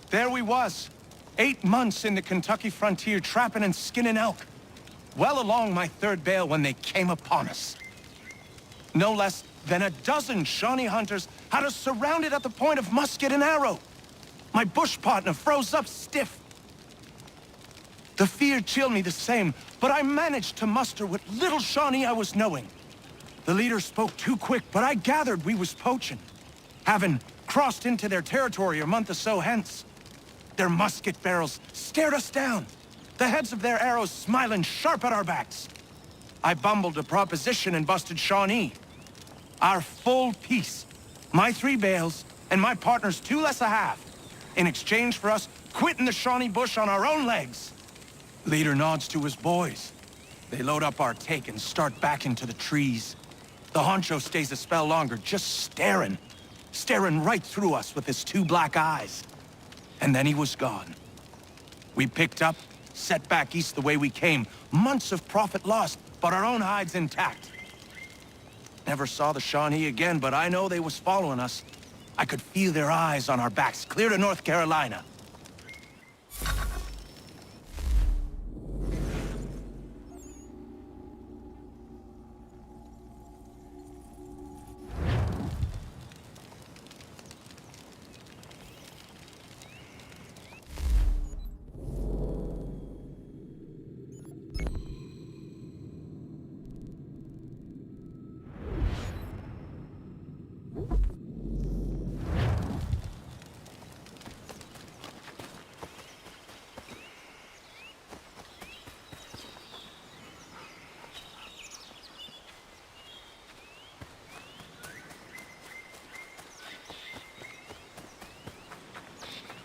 There we was, 8 months in the Kentucky frontier trapping and skinning elk. Well along my third bale when they came upon us. No less than a dozen Shawnee hunters had us surrounded at the point of musket and arrow. My bush partner froze up stiff. The fear chilled me the same, but I managed to muster what little Shawnee I was knowing. The leader spoke too quick, but I gathered we was poaching, having crossed into their territory a month or so hence. Their musket barrels stared us down, the heads of their arrows smiling sharp at our backs. I bumbled a proposition and busted Shawnee. Our full piece, my 3 bales, and my partner's 2 less a half, in exchange for us quitting the Shawnee bush on our own legs. Leader nods to his boys. They load up our take and start back into the trees. The honcho stays a spell longer, just staring right through us with his 2 black eyes. And then he was gone. We picked up, set back east the way we came. Months of profit lost, but our own hides intact. Never saw the Shawnee again, but I know they was following us. I could feel their eyes on our backs, clear to North Carolina.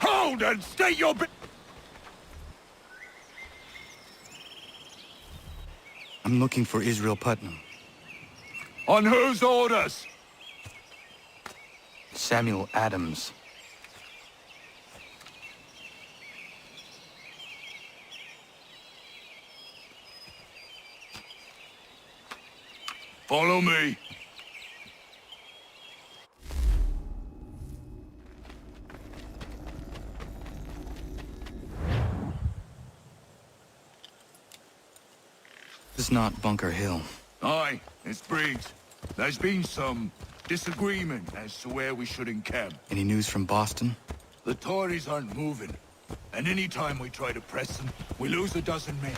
Hold and state your I'm looking for Israel Putnam. On whose orders? Samuel Adams. Follow me. This is not Bunker Hill. Aye, it's Briggs. There's been some disagreement as to where we should encamp. Any news from Boston? The Tories aren't moving, and any time we try to press them, we lose a dozen men.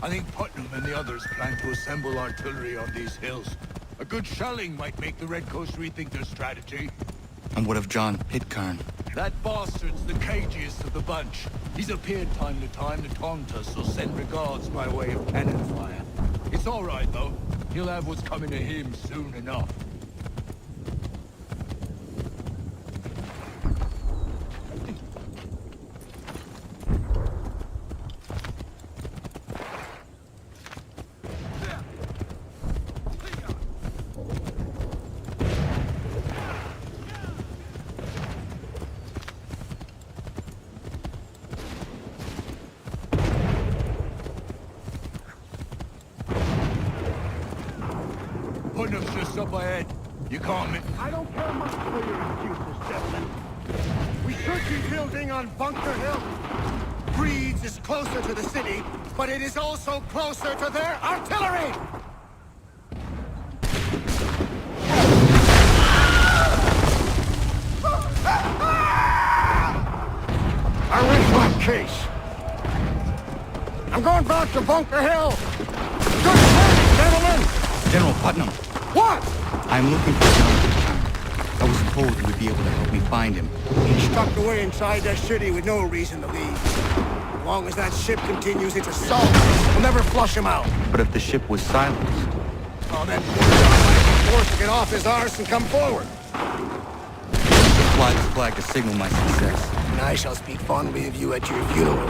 I think Putnam and the others plan to assemble artillery on these hills. A good shelling might make the Redcoats rethink their strategy. And what of John Pitcairn? That bastard's the KJS of the bunch. He's appeared time to time to taunt us or send regards by way of cannon fire. It's all right, though. He'll have what's coming to him soon enough. Putnam's just up ahead. You can't miss. I don't care much for your excuses, gentlemen. We should be building on Bunker Hill. Breed's is closer to the city, but it is also closer to their artillery! Our reflect case. I'm going back to Bunker Hill. Good work, gentlemen! General Putnam! What? I'm looking for John Pitcairn. I was told you would be able to help me find him. He's tucked away inside that city with no reason to leave. As long as that ship continues its assault, we'll never flush him out. But if the ship was silenced... Oh, then might be forced to get off his arse and come forward. Fly this flag to signal my success. And I shall speak fondly of you at your funeral.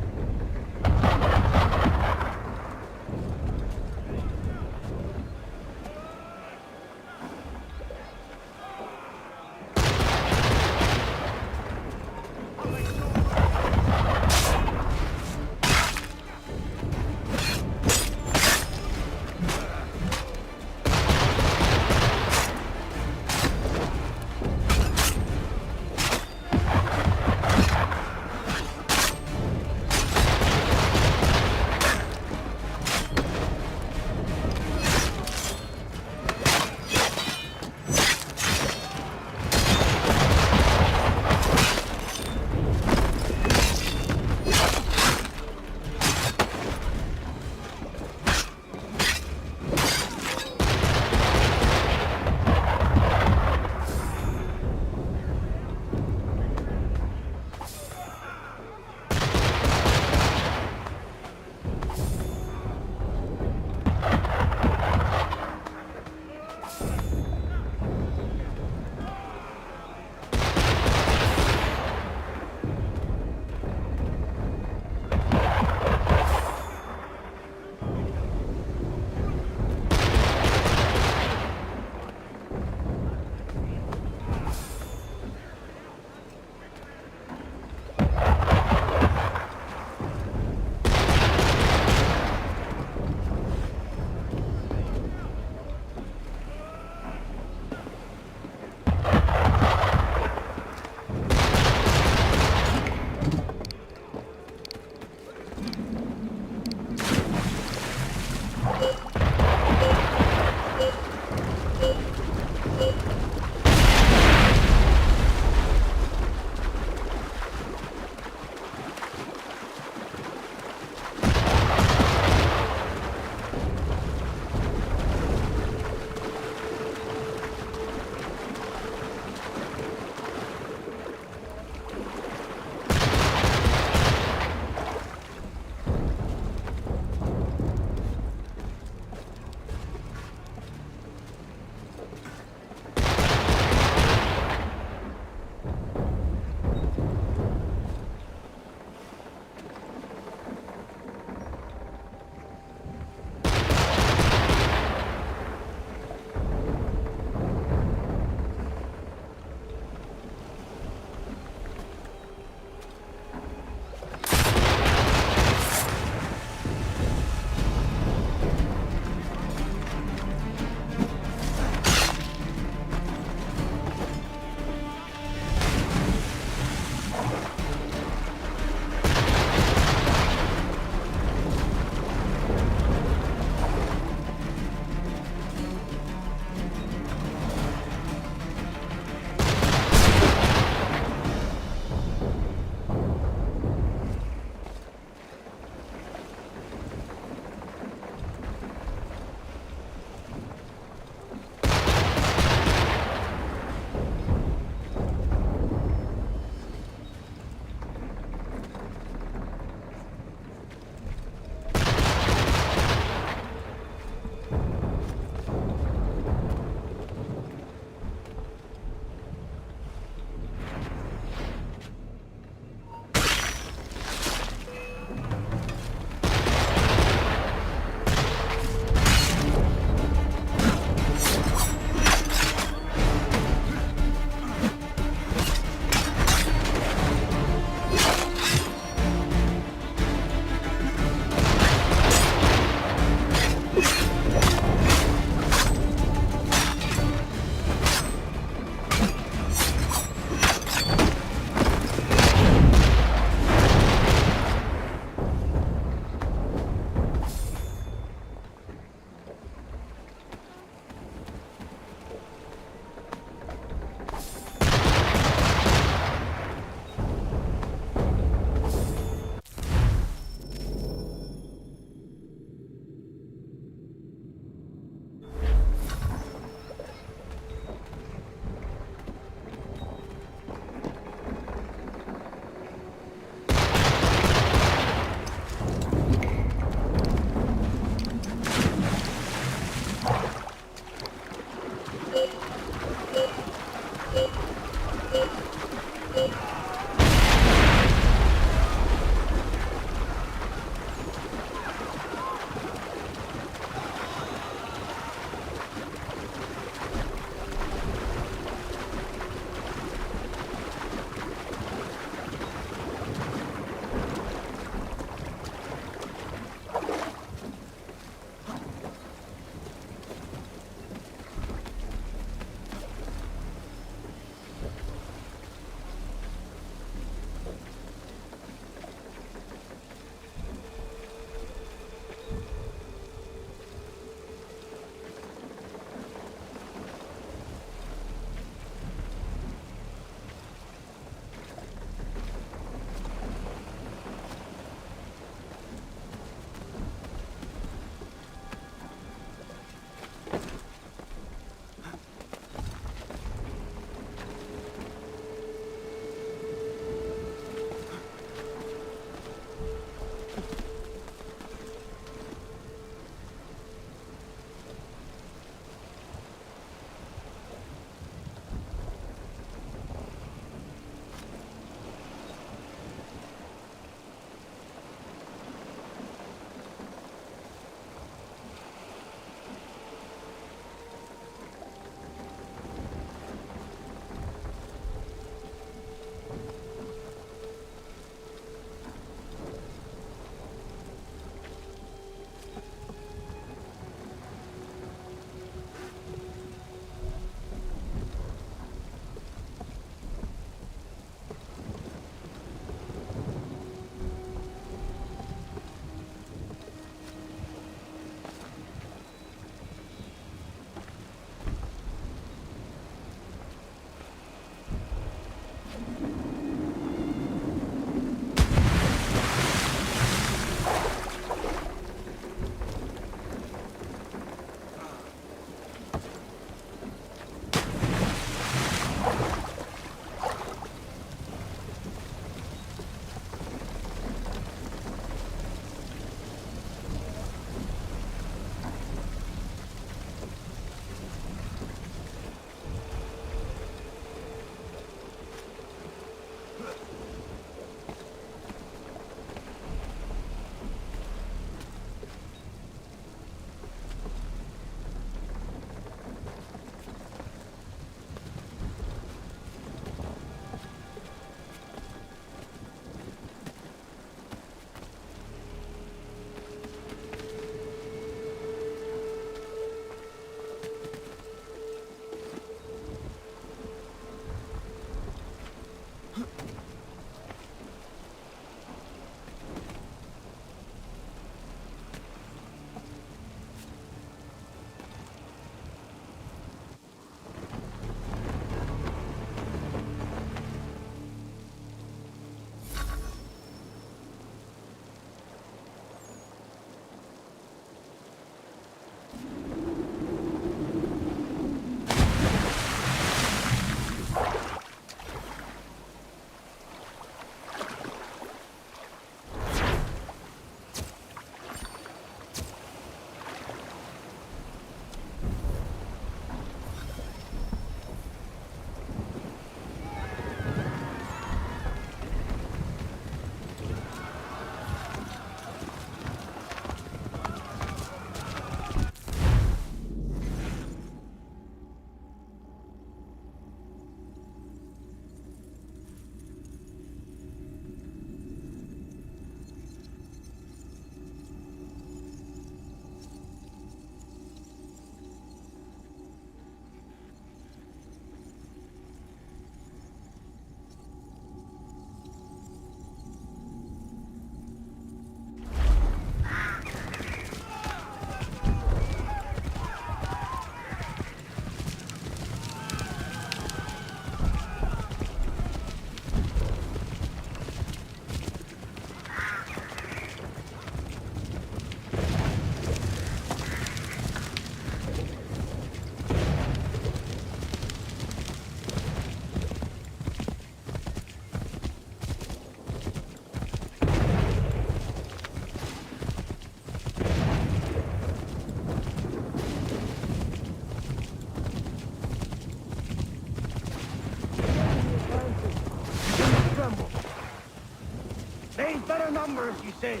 Better numbers, you say.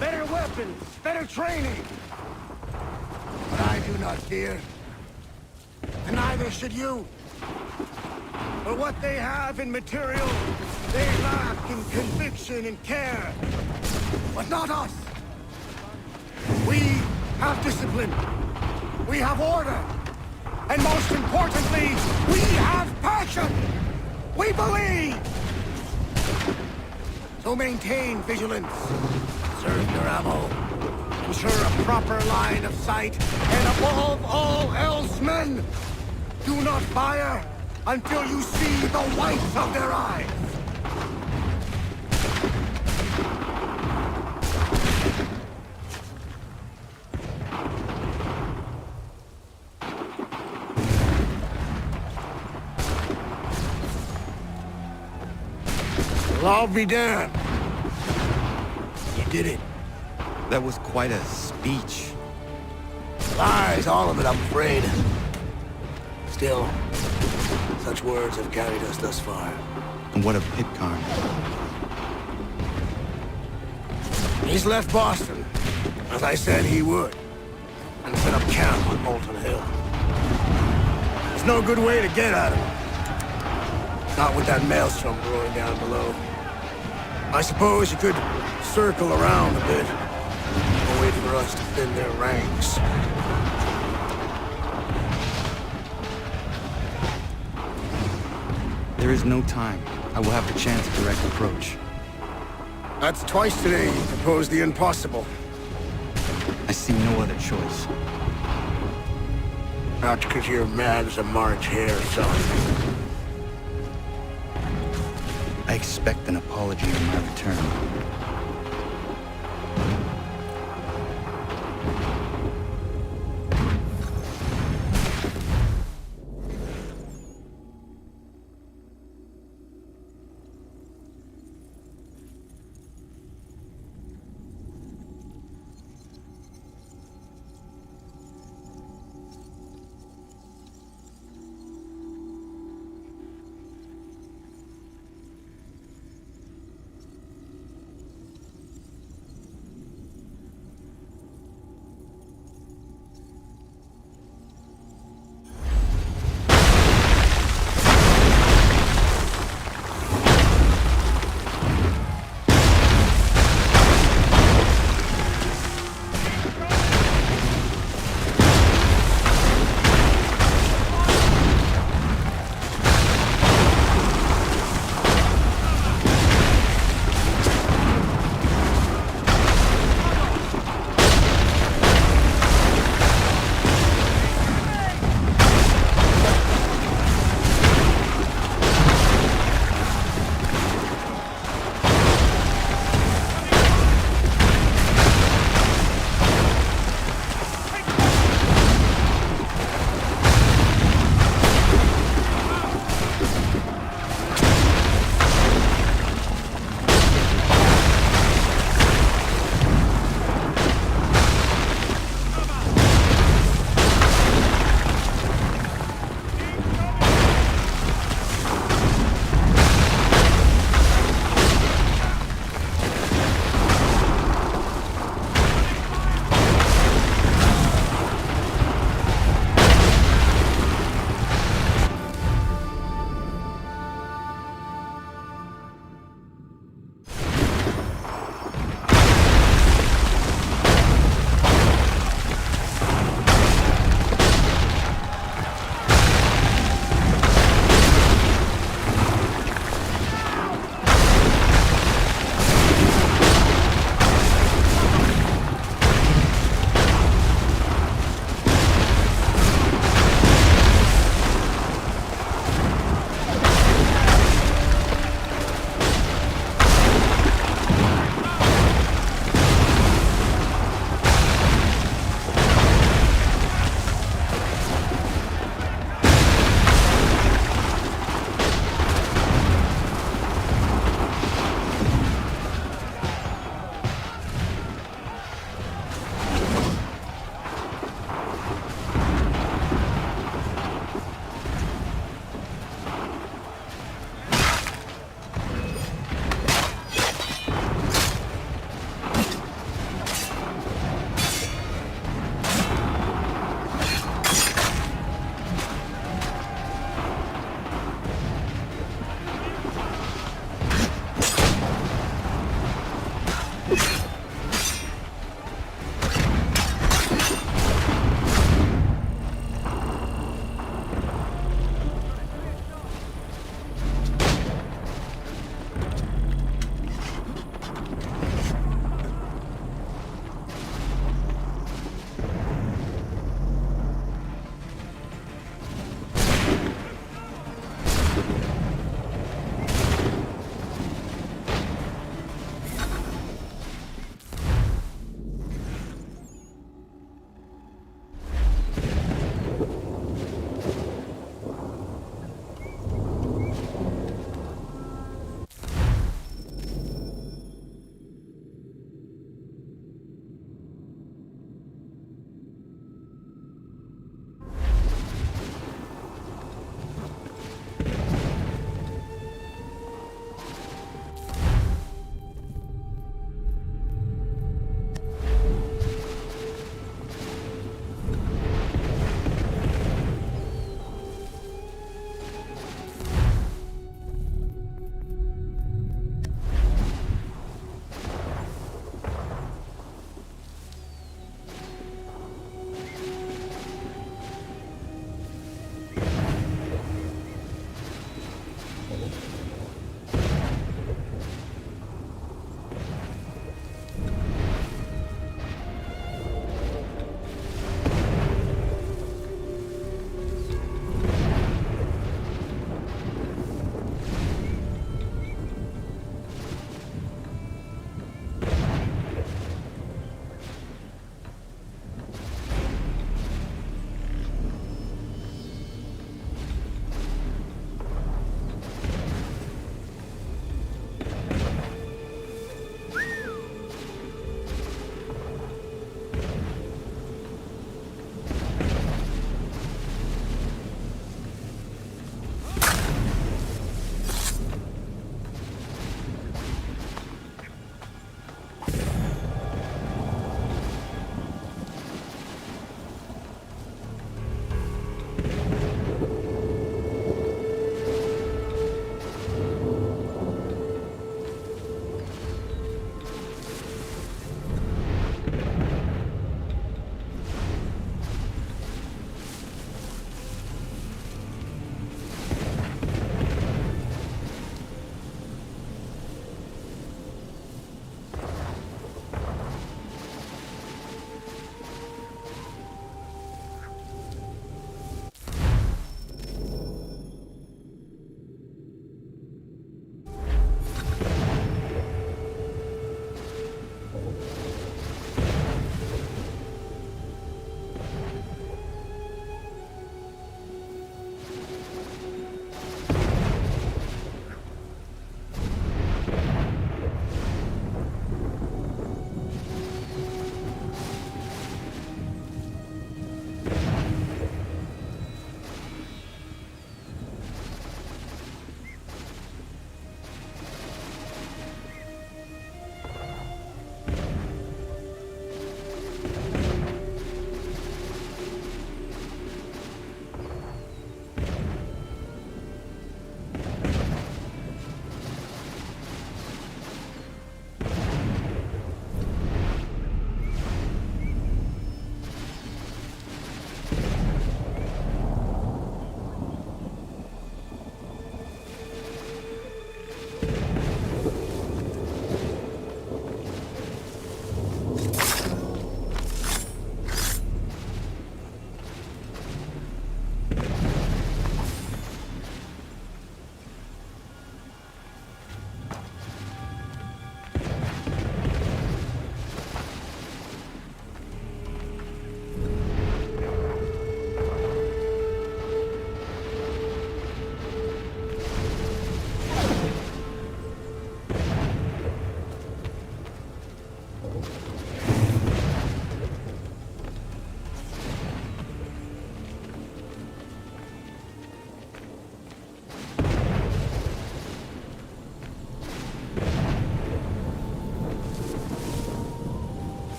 Better weapons, better training. But I do not fear. And neither should you. For what they have in material, they lack in conviction and care. But not us. We have discipline. We have order. And most importantly, we have passion. We believe. So maintain vigilance, serve your ammo, ensure a proper line of sight, and above all else, men, do not fire until you see the whites of their eyes. Well, I'll be damned. You did it. That was quite a speech. Lies, all of it, I'm afraid. Still, such words have carried us thus far. And what of Pitcairn? He's left Boston, as I said he would, and set up camp on Molten Hill. There's no good way to get at him. Not with that maelstrom brewing down below. I suppose you could circle around a bit and wait for us to thin their ranks. There is no time. I will have the chance of direct approach. That's twice today you proposed the impossible. I see no other choice. Not because you're mad as a March hare, son. I expect an apology on my return.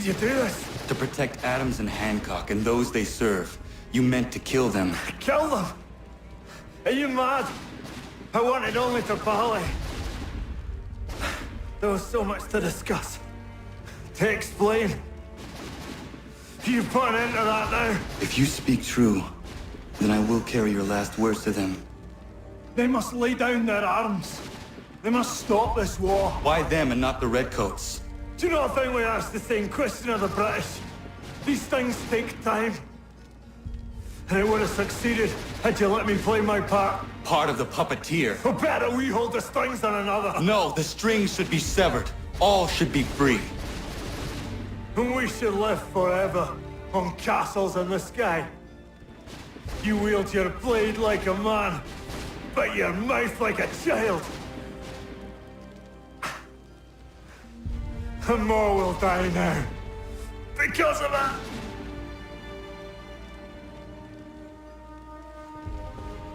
did you do this? To protect Adams and Hancock and those they serve, you meant to kill them. Kill them? Are you mad? I wanted only to parley. There was so much to discuss, to explain. You put an end to that now. If you speak true, then I will carry your last words to them. They must lay down their arms. They must stop this war. Why them and not the Redcoats? Do you not think we asked the same question of the British? These things take time. And it would have succeeded had you let me play my part. Part of the puppeteer. Or better we hold the strings than another. No, the strings should be severed. All should be free. And we should live forever on castles in the sky. You wield your blade like a man, but your mouth like a child. And more will die now. Because of that.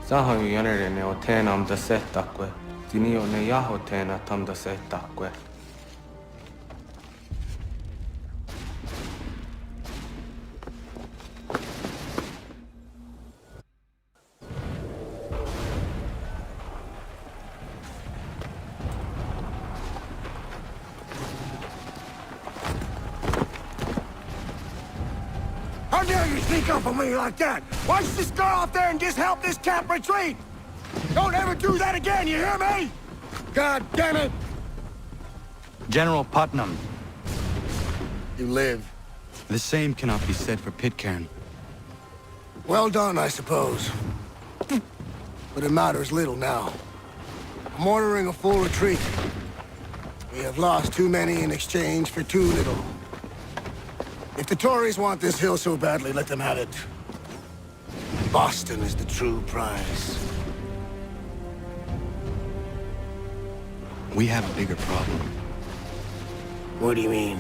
Sahoin jänerene o teenam da settakwe. Tinio ne jaho teena tam da settakwe. How dare you sneak up on me like that? Why don't you just go out there and just help this camp retreat? Don't ever do that again, you hear me? God damn it! General Putnam. You live. The same cannot be said for Pitcairn. Well done, I suppose. But it matters little now. I'm ordering a full retreat. We have lost too many in exchange for too little. If the Tories want this hill so badly, let them have it. Boston is the true prize. We have a bigger problem. What do you mean?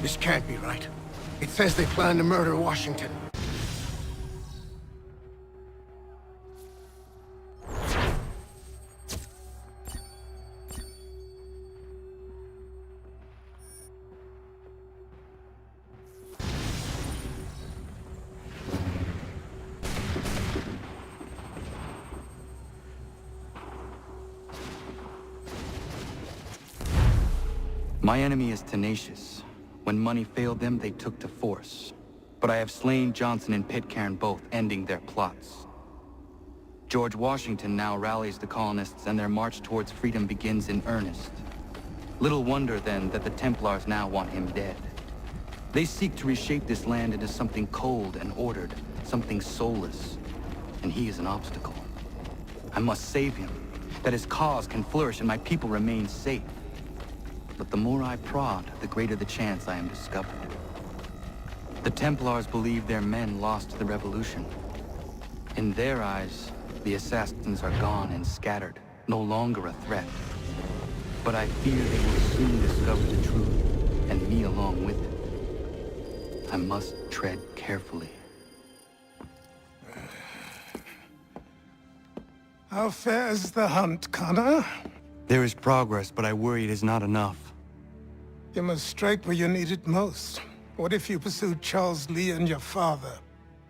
This can't be right. It says they plan to murder Washington. My enemy is tenacious. When money failed them, they took to force. But I have slain Johnson and Pitcairn both, ending their plots. George Washington now rallies the colonists and their march towards freedom begins in earnest. Little wonder, then, that the Templars now want him dead. They seek to reshape this land into something cold and ordered, something soulless. And he is an obstacle. I must save him, that his cause can flourish and my people remain safe. But the more I prod, the greater the chance I am discovered. The Templars believe their men lost the revolution. In their eyes, the assassins are gone and scattered, no longer a threat. But I fear they will soon discover the truth, and me along with it. I must tread carefully. How fares the hunt, Connor? There is progress, but I worry it is not enough. You must strike where you need it most. What if you pursued Charles Lee and your father?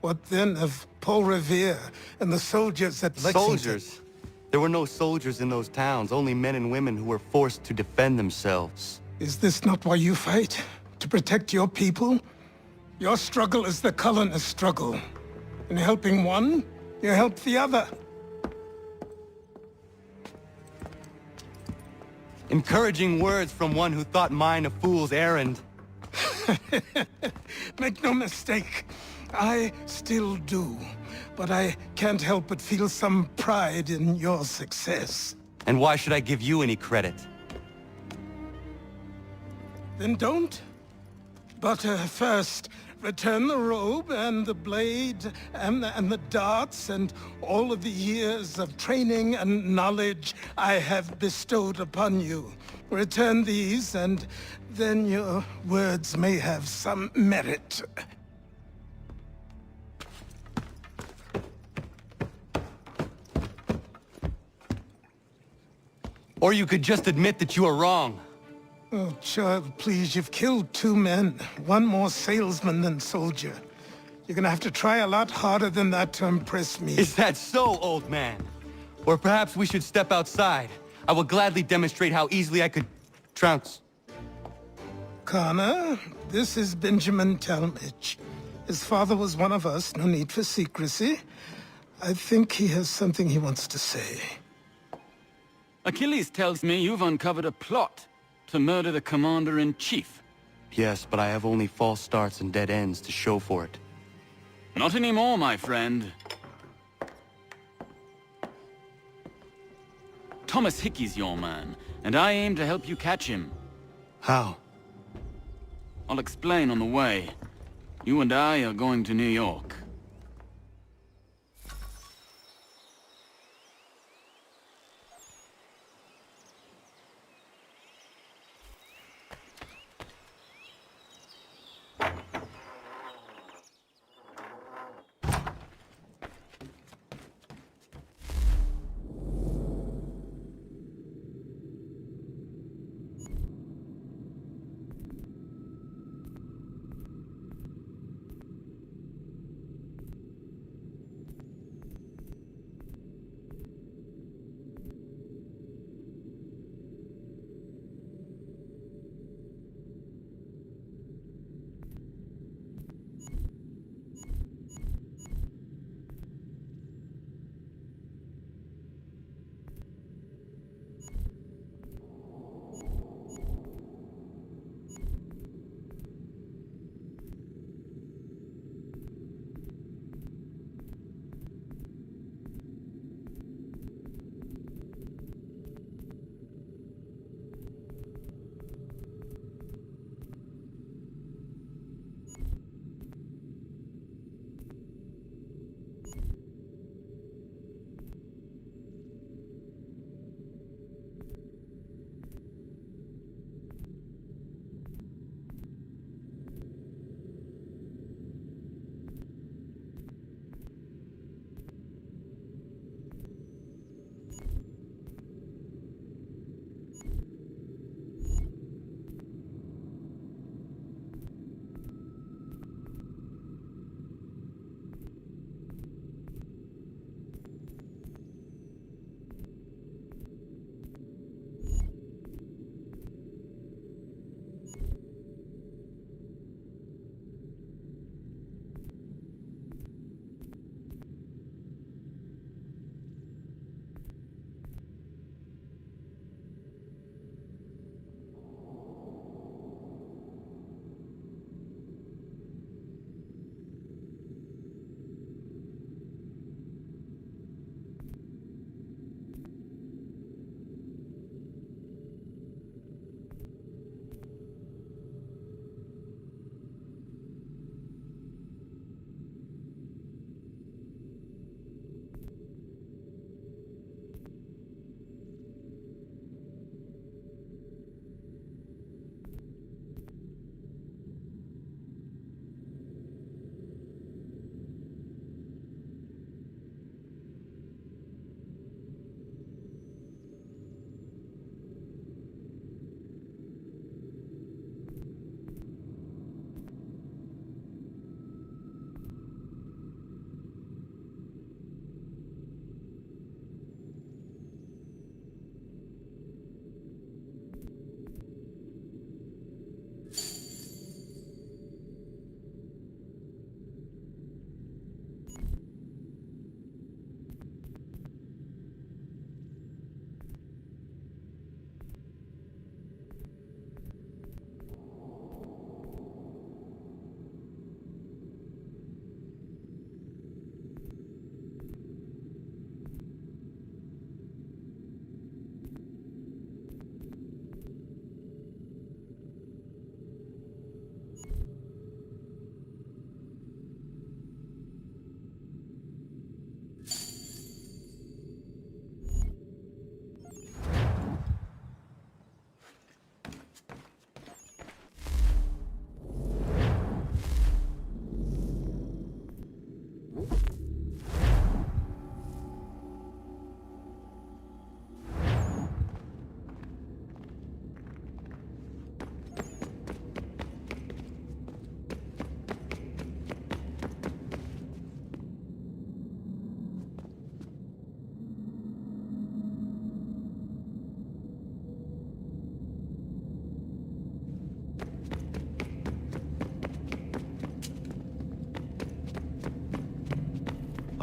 What then of Paul Revere and the soldiers at Lexington? Soldiers? There were no soldiers in those towns, only men and women who were forced to defend themselves. Is this not why you fight? To protect your people? Your struggle is the colonist struggle. In helping one, you help the other. Encouraging words from one who thought mine a fool's errand. Make no mistake, I still do. But I can't help but feel some pride in your success. And why should I give you any credit? Then don't. But first, return the robe and the blade and the darts and all of the years of training and knowledge I have bestowed upon you. Return these, and then your words may have some merit. Or you could just admit that you are wrong. Oh, child, please, you've killed 2 men. One more salesman than soldier. You're gonna have to try a lot harder than that to impress me. Is that so, old man? Or perhaps we should step outside. I will gladly demonstrate how easily I could trounce. Connor, this is Benjamin Talmadge. His father was one of us, no need for secrecy. I think he has something he wants to say. Achilles tells me you've uncovered a plot to murder the Commander-in-Chief. Yes, but I have only false starts and dead ends to show for it. Not anymore, my friend. Thomas Hickey's your man, and I aim to help you catch him. How? I'll explain on the way. You and I are going to New York.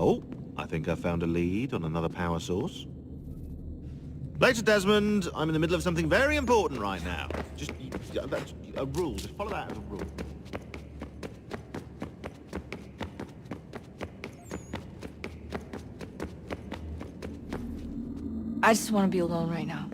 Oh, I think I found a lead on another power source. Later, Desmond. I'm in the middle of something very important right now. Just, that's a rule. Just follow that as a rule. I just want to be alone right now.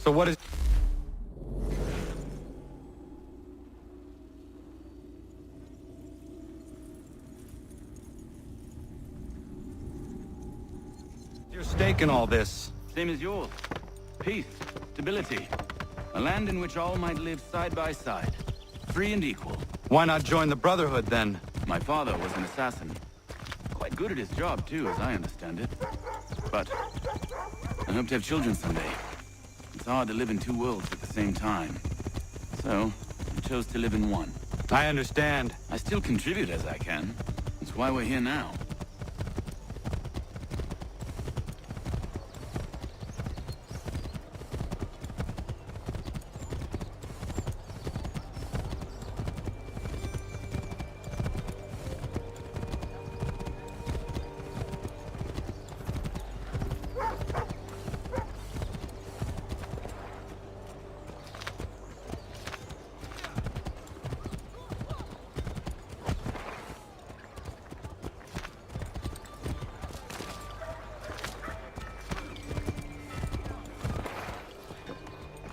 So what is... your stake in all this? Same as yours. Peace, stability. A land in which all might live side by side. Free and equal. Why not join the Brotherhood, then? My father was an assassin. Quite good at his job, too, as I understand it. But I hope to have children someday. It's hard to live in two worlds at the same time. So, I chose to live in one. I understand. I still contribute as I can. That's why we're here now.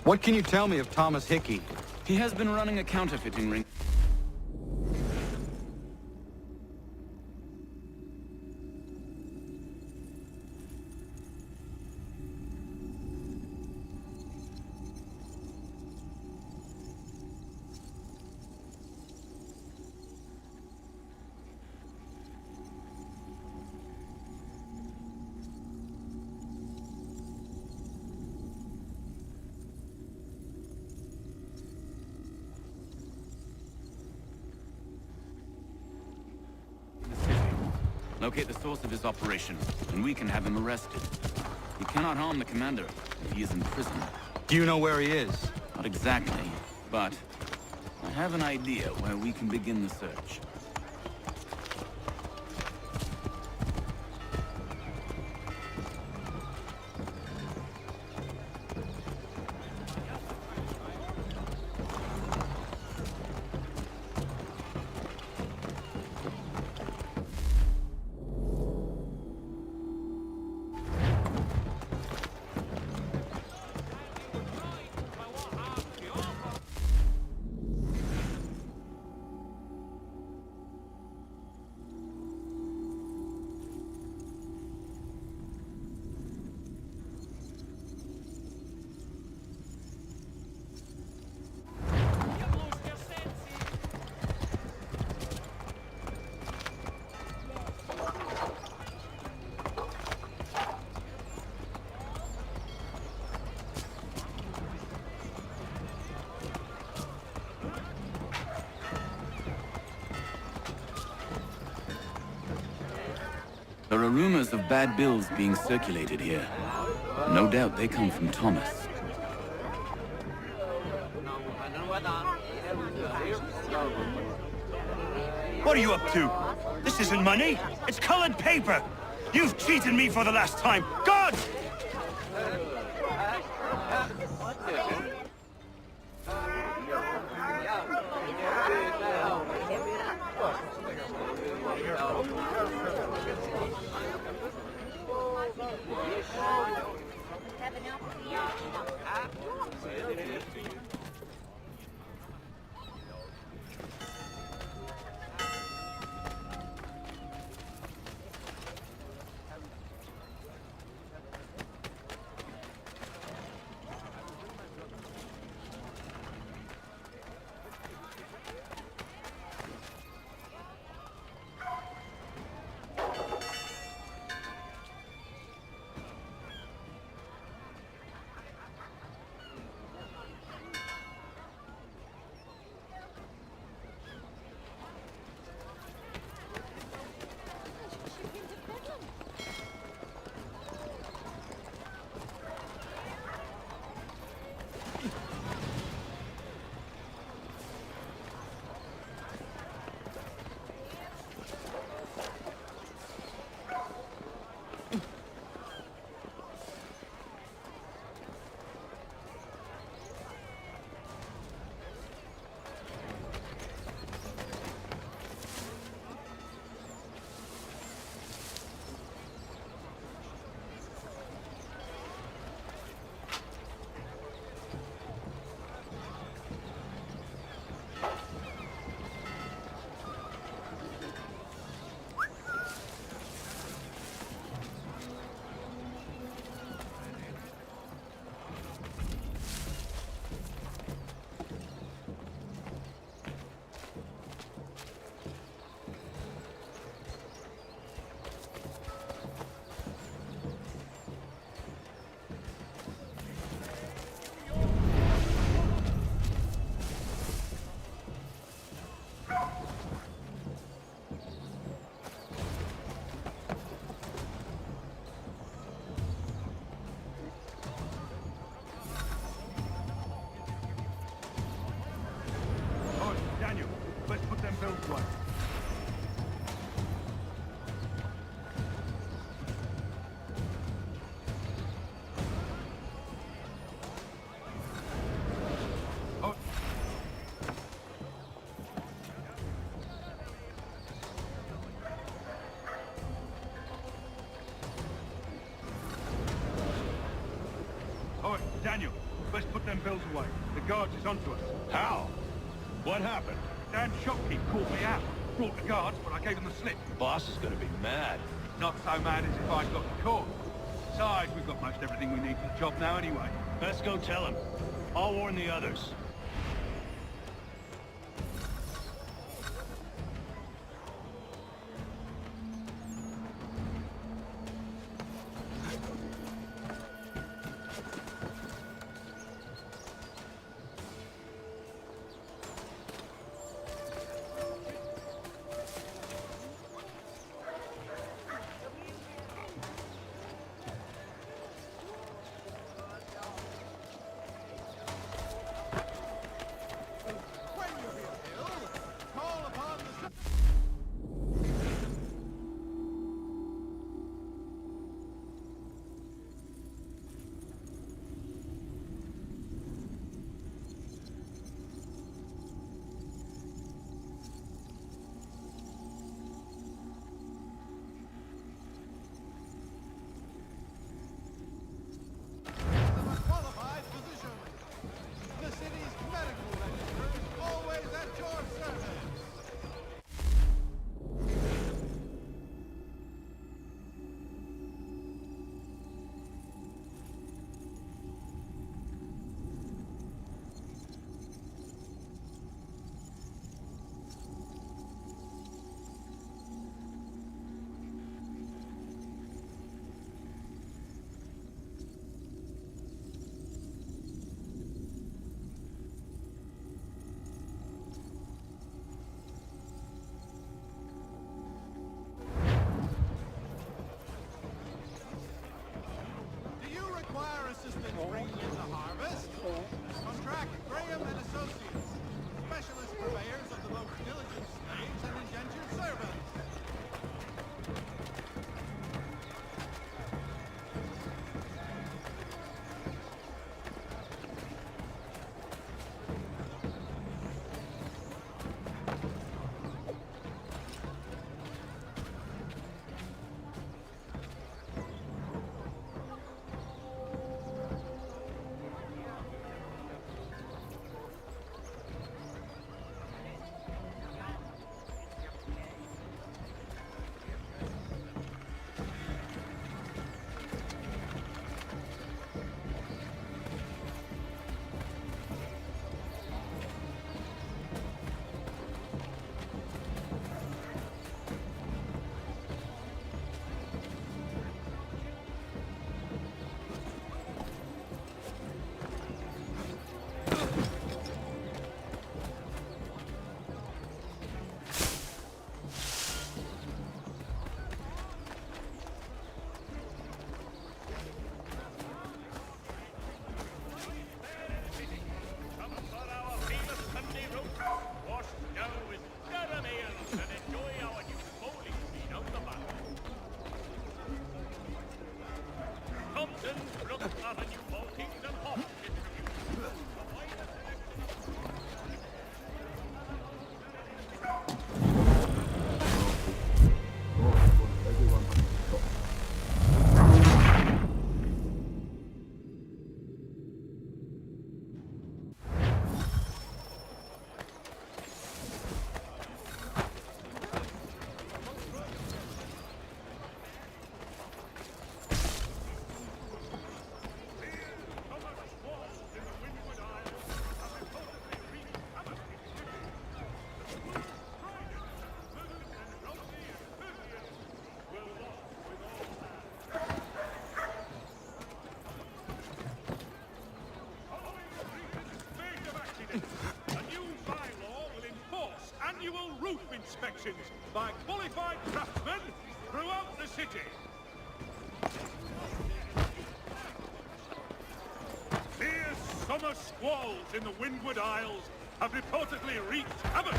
What can you tell me of Thomas Hickey? He has been running a counterfeiting ring. Locate the source of his operation, and we can have him arrested. He cannot harm the commander if he is in prison. Do you know where he is? Not exactly, but I have an idea where we can begin the search. There are rumors of bad bills being circulated here. No doubt they come from Thomas. What are you up to? This isn't money. It's colored paper. You've cheated me for the last time. God! Daniel, let's put them bills away. The guards is onto us. How? What happened? Damn shopkeep called me out. Brought the guards, but I gave them the slip. The boss is gonna be mad. Not so mad as if I'd got the caught. Besides, we've got most everything we need for the job now anyway. Let's go tell him. I'll warn the others. Bringing in the harvest. Contract Graham and Associates, specialist purveyors of the most diligent slaves and indentured servants. Inspections by qualified craftsmen throughout the city. Fierce summer squalls in the Windward Isles have reportedly wreaked havoc.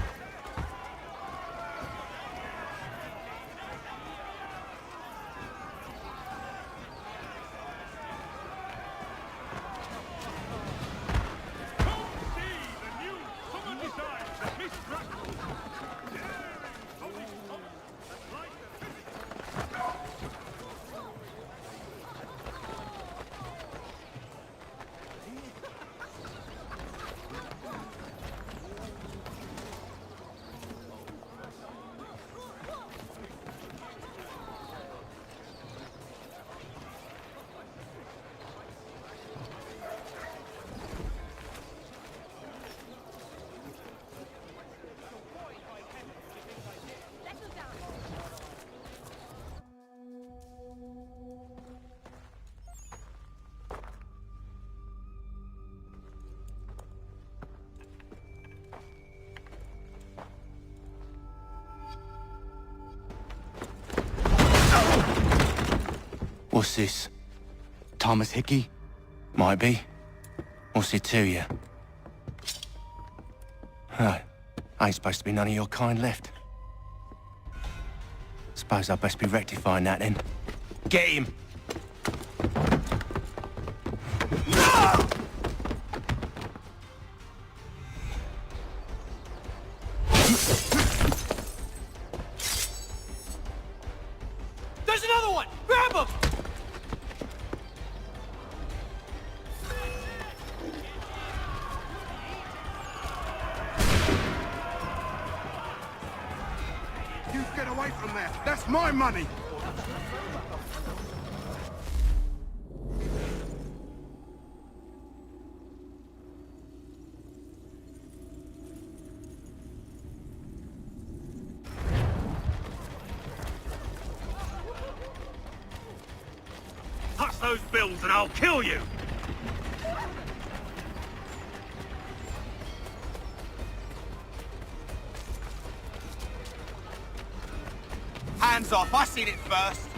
Come see the new summer designs of Miss Bracknell. What's this? Thomas Hickey? Might be. What's it to you? Oh, ain't supposed to be none of your kind left. Suppose I'd best be rectifying that then. Get him! There's another one! Grab him! You get away from there. That's my money. Touch those bills and I'll kill you! Hands off, I seen it first.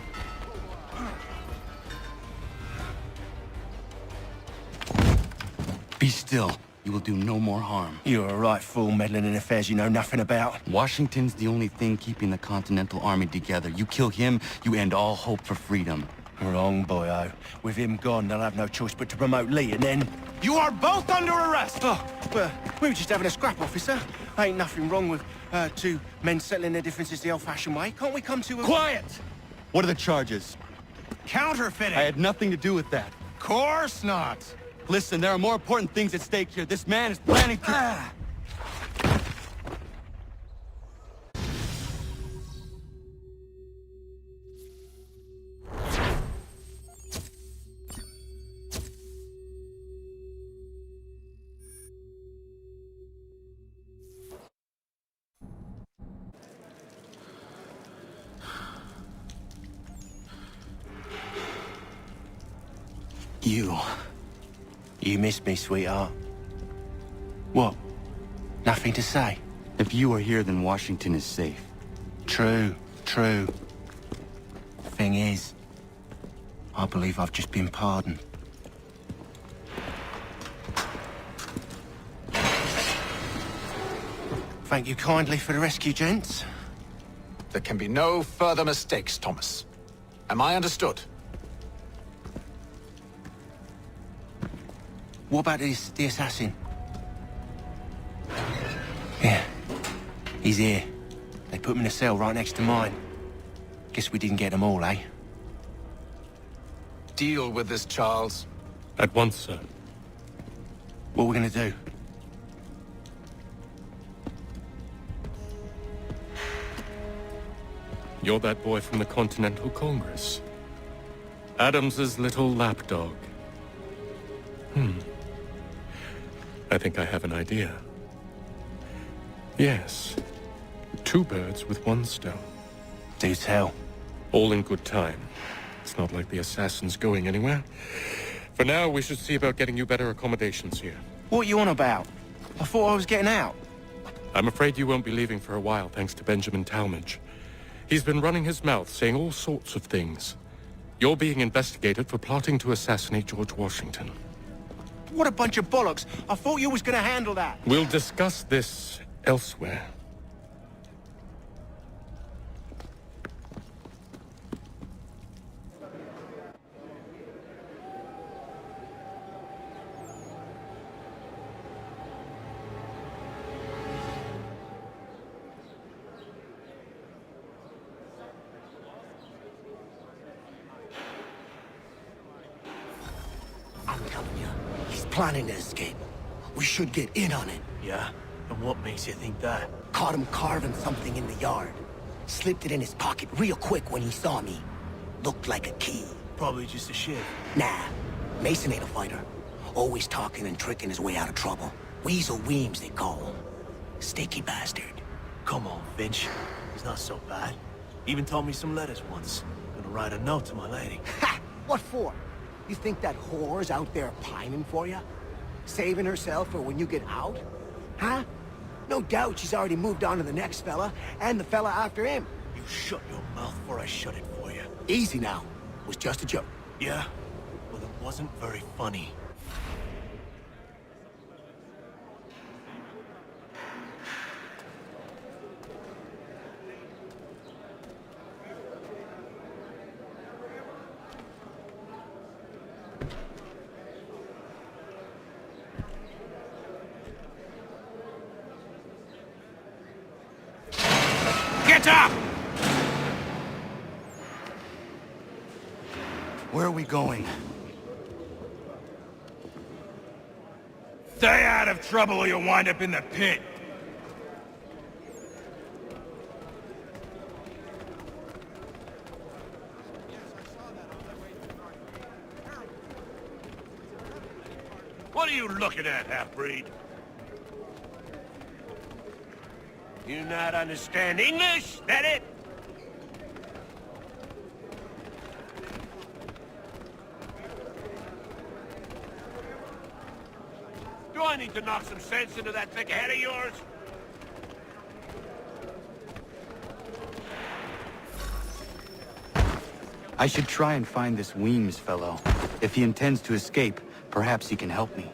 Be still. You will do no more harm. You're a right fool meddling in affairs you know nothing about. Washington's the only thing keeping the Continental Army together. You kill him, you end all hope for freedom. Wrong, boyo. With him gone, they'll have no choice but to promote Lee, and then... You are both under arrest! Oh, but we were just having a scrap, officer. Ain't nothing wrong with two men settling their differences the old-fashioned way. Can't we come to a... Quiet! What are the charges? Counterfeiting! I had nothing to do with that. Course not! Listen, there are more important things at stake here. This man is planning to... You missed me, sweetheart. What? Nothing to say? If you are here, then Washington is safe. True. Thing is, I believe I've just been pardoned. Thank you kindly for the rescue, gents. There can be no further mistakes, Thomas. Am I understood? What about the assassin? Yeah, he's here. They put him in a cell right next to mine. Guess we didn't get them all, eh? Deal with this, Charles. At once, sir. What are we gonna do? You're that boy from the Continental Congress. Adams's little lapdog. I think I have an idea. Yes. 2 birds with 1 stone. Do tell. All in good time. It's not like the assassin's going anywhere. For now, we should see about getting you better accommodations here. What are you on about? I thought I was getting out. I'm afraid you won't be leaving for a while, thanks to Benjamin Talmadge. He's been running his mouth, saying all sorts of things. You're being investigated for plotting to assassinate George Washington. What a bunch of bollocks. I thought you was gonna handle that. We'll discuss this elsewhere. I'm telling you, he's planning to escape. We should get in on it. Yeah? And what makes you think that? Caught him carving something in the yard. Slipped it in his pocket real quick when he saw me. Looked like a key. Probably just a shiv. Nah, Mason ain't a fighter. Always talking and tricking his way out of trouble. Weasel Weems, they call him. Sticky bastard. Come on, Finch. He's not so bad. Even told me some letters once. Gonna write a note to my lady. Ha! What for? You think that whore's out there pining for you? Saving herself for when you get out? Huh? No doubt she's already moved on to the next fella, and the fella after him. You shut your mouth before I shut it for you. Easy now. was just a joke. Yeah? Well, it wasn't very funny. Get up! Where are we going? Stay out of trouble or you'll wind up in the pit. What are you looking at, half-breed? You not understand English? That it? Do I need to knock some sense into that thick head of yours? I should try and find this Weems fellow. If he intends to escape, perhaps he can help me.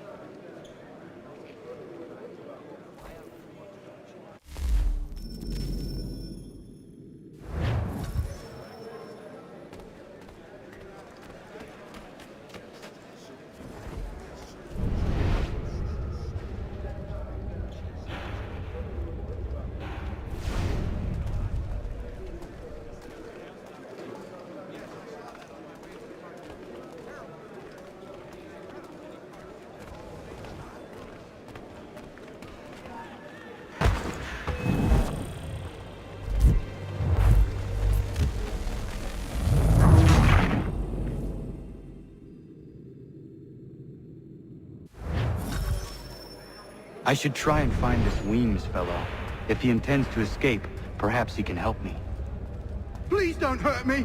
I should try and find this Weems fellow. If he intends to escape, perhaps he can help me. Please don't hurt me!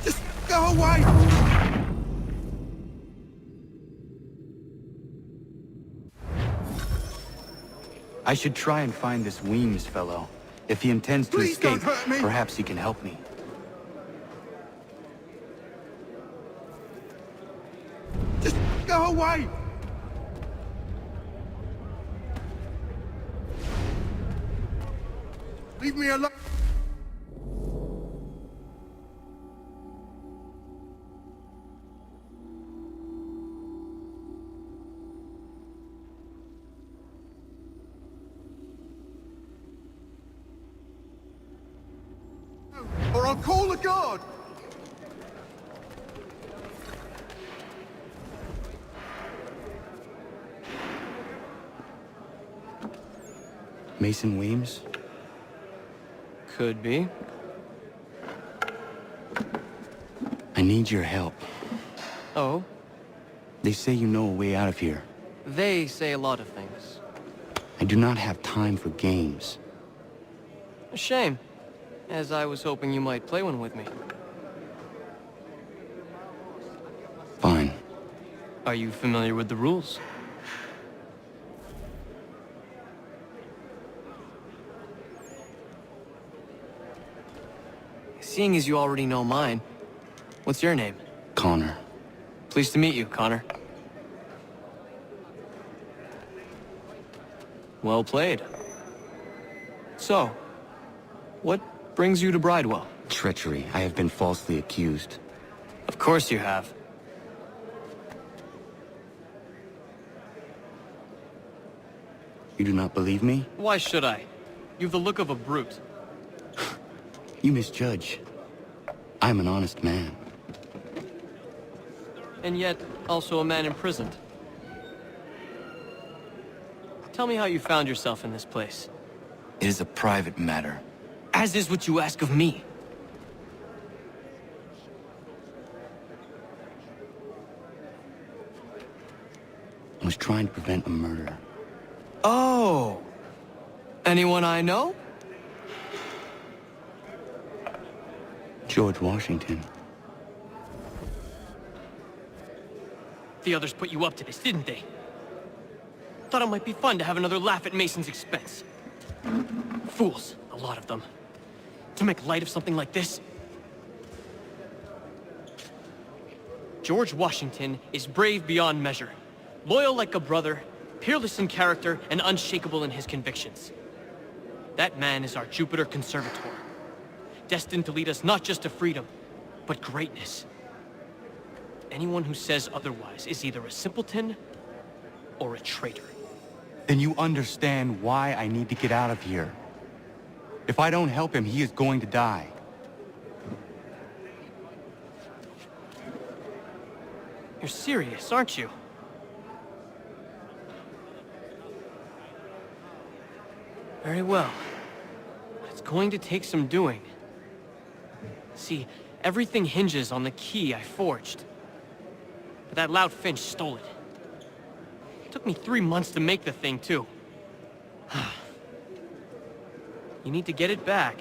Just go away! I should try and find this Weems fellow. If he intends to Please don't escape, hurt me. perhaps he can help me. Just go away! Leave me alone! Or I'll call the guard! Mason Weems? Could be. I need your help. Oh? They say you know a way out of here. They say a lot of things. I do not have time for games. A shame, as I was hoping you might play one with me. Fine. Are you familiar with the rules? Seeing as you already know mine, what's your name? Connor. Pleased to meet you, Connor. Well played. So, what brings you to Bridewell? Treachery. I have been falsely accused. Of course you have. You do not believe me? Why should I? You've the look of a brute. You misjudge. I'm an honest man. And yet, also a man imprisoned. Tell me how you found yourself in this place. It is a private matter. As is what you ask of me. I was trying to prevent a murder. Oh! Anyone I know? George Washington. The others put you up to this, didn't they? Thought it might be fun to have another laugh at Mason's expense. Fools, a lot of them. To make light of something like this. George Washington is brave beyond measure, loyal like a brother, peerless in character, and unshakable in his convictions. That man is our Jupiter Conservator, destined to lead us not just to freedom, but greatness. Anyone who says otherwise is either a simpleton or a traitor. Then you understand why I need to get out of here. If I don't help him, he is going to die. You're serious, aren't you? Very well. It's going to take some doing. See, everything hinges on the key I forged. But that loud Finch stole it. It took me 3 months to make the thing, too. You need to get it back,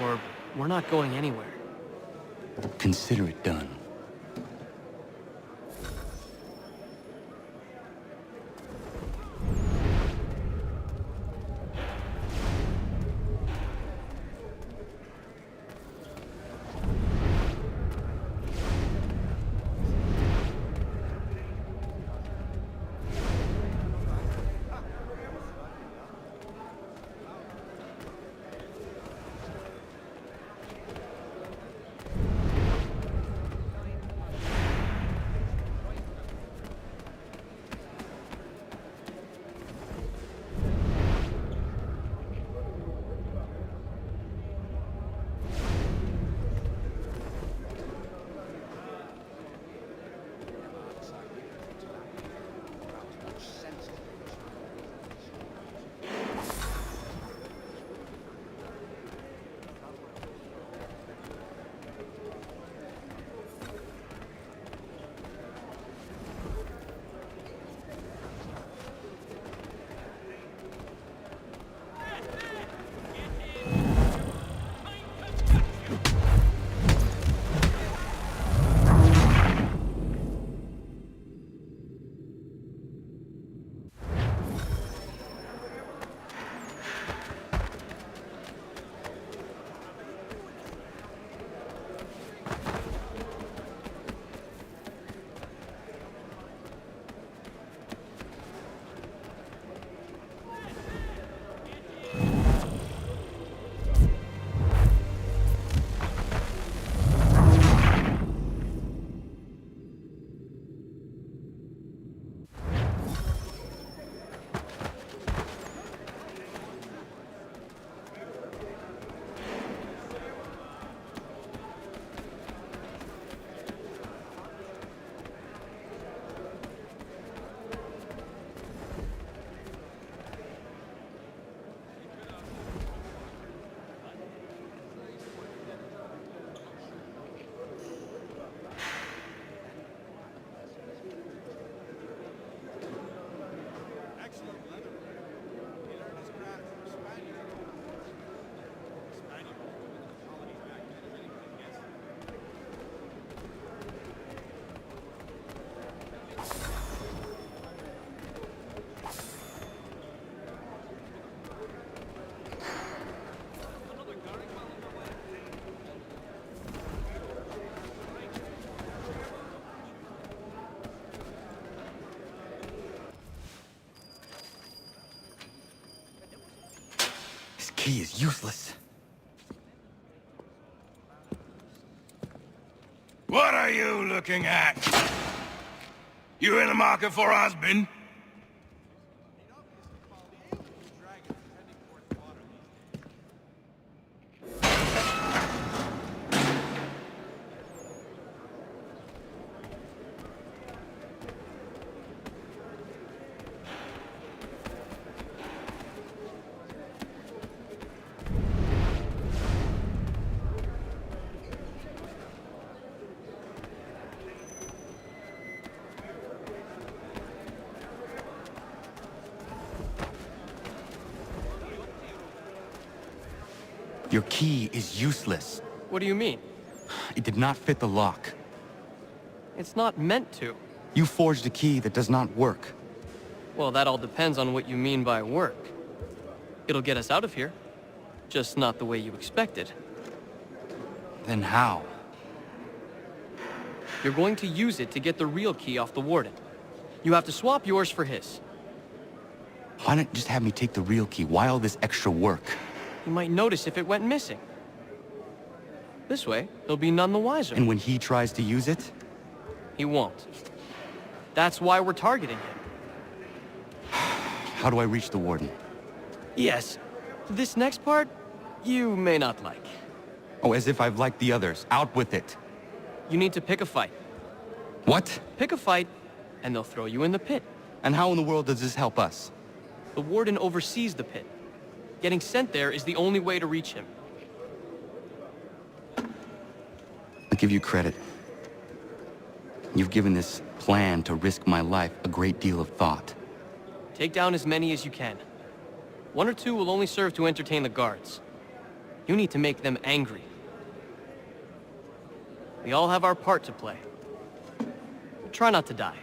or we're not going anywhere. Consider it done. Key is useless. What are you looking at? You in the market for husband? Your key is useless. What do you mean? It did not fit the lock. It's not meant to. You forged a key that does not work. Well, that all depends on what you mean by work. It'll get us out of here. Just not the way you expected. Then how? You're going to use it to get the real key off the Warden. You have to swap yours for his. Why not just have me take the real key? Why all this extra work? You might notice if it went missing. This way, he'll be none the wiser. And when he tries to use it? He won't. That's why we're targeting him. How do I reach the Warden? Yes. This next part, you may not like. Oh, as if I've liked the others. Out with it. You need to pick a fight. What? Pick a fight, and they'll throw you in the pit. And how in the world does this help us? The Warden oversees the pit. Getting sent there is the only way to reach him. I'll give you credit. You've given this plan to risk my life a great deal of thought. Take down as many as you can. 1 or 2 will only serve to entertain the guards. You need to make them angry. We all have our part to play. Try not to die.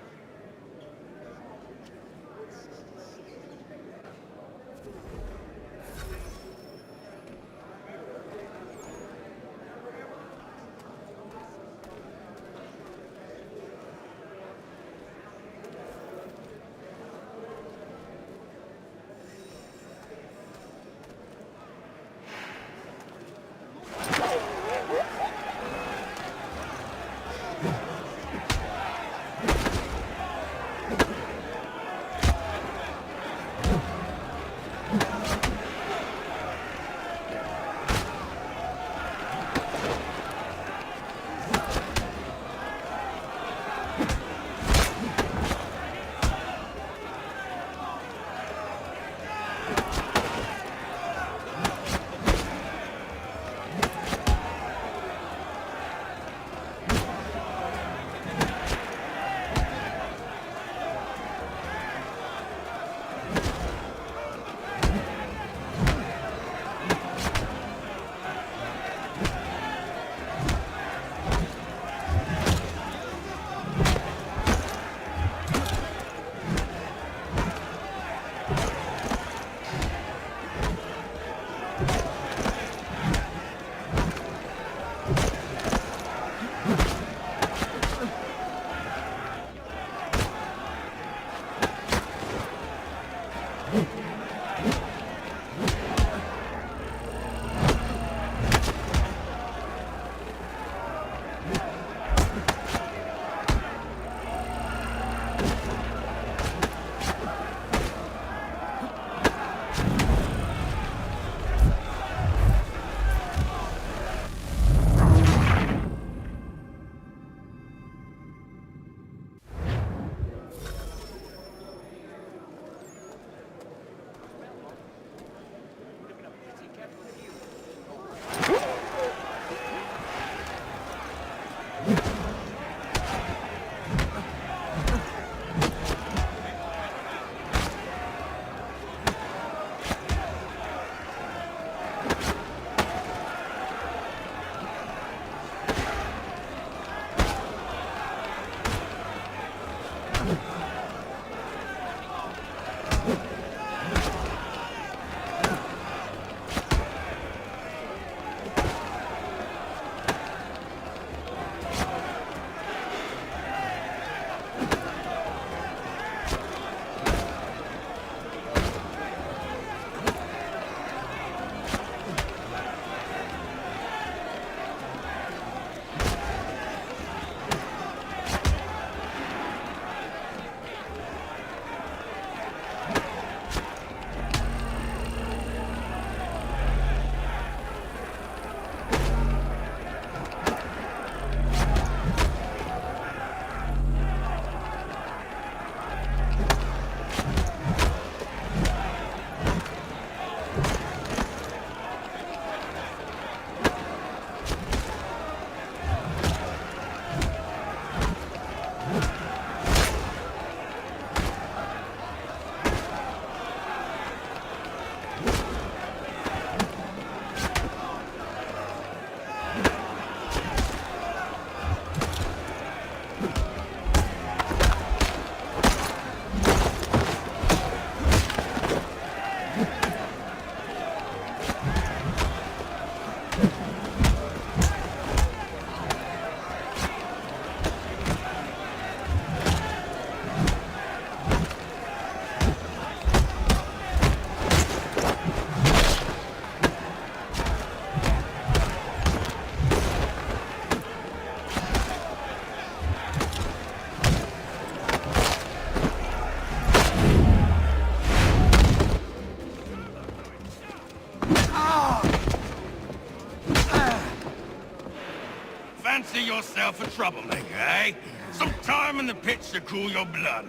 fancy yourself a troublemaker, eh? Some time in the pits to cool your blood.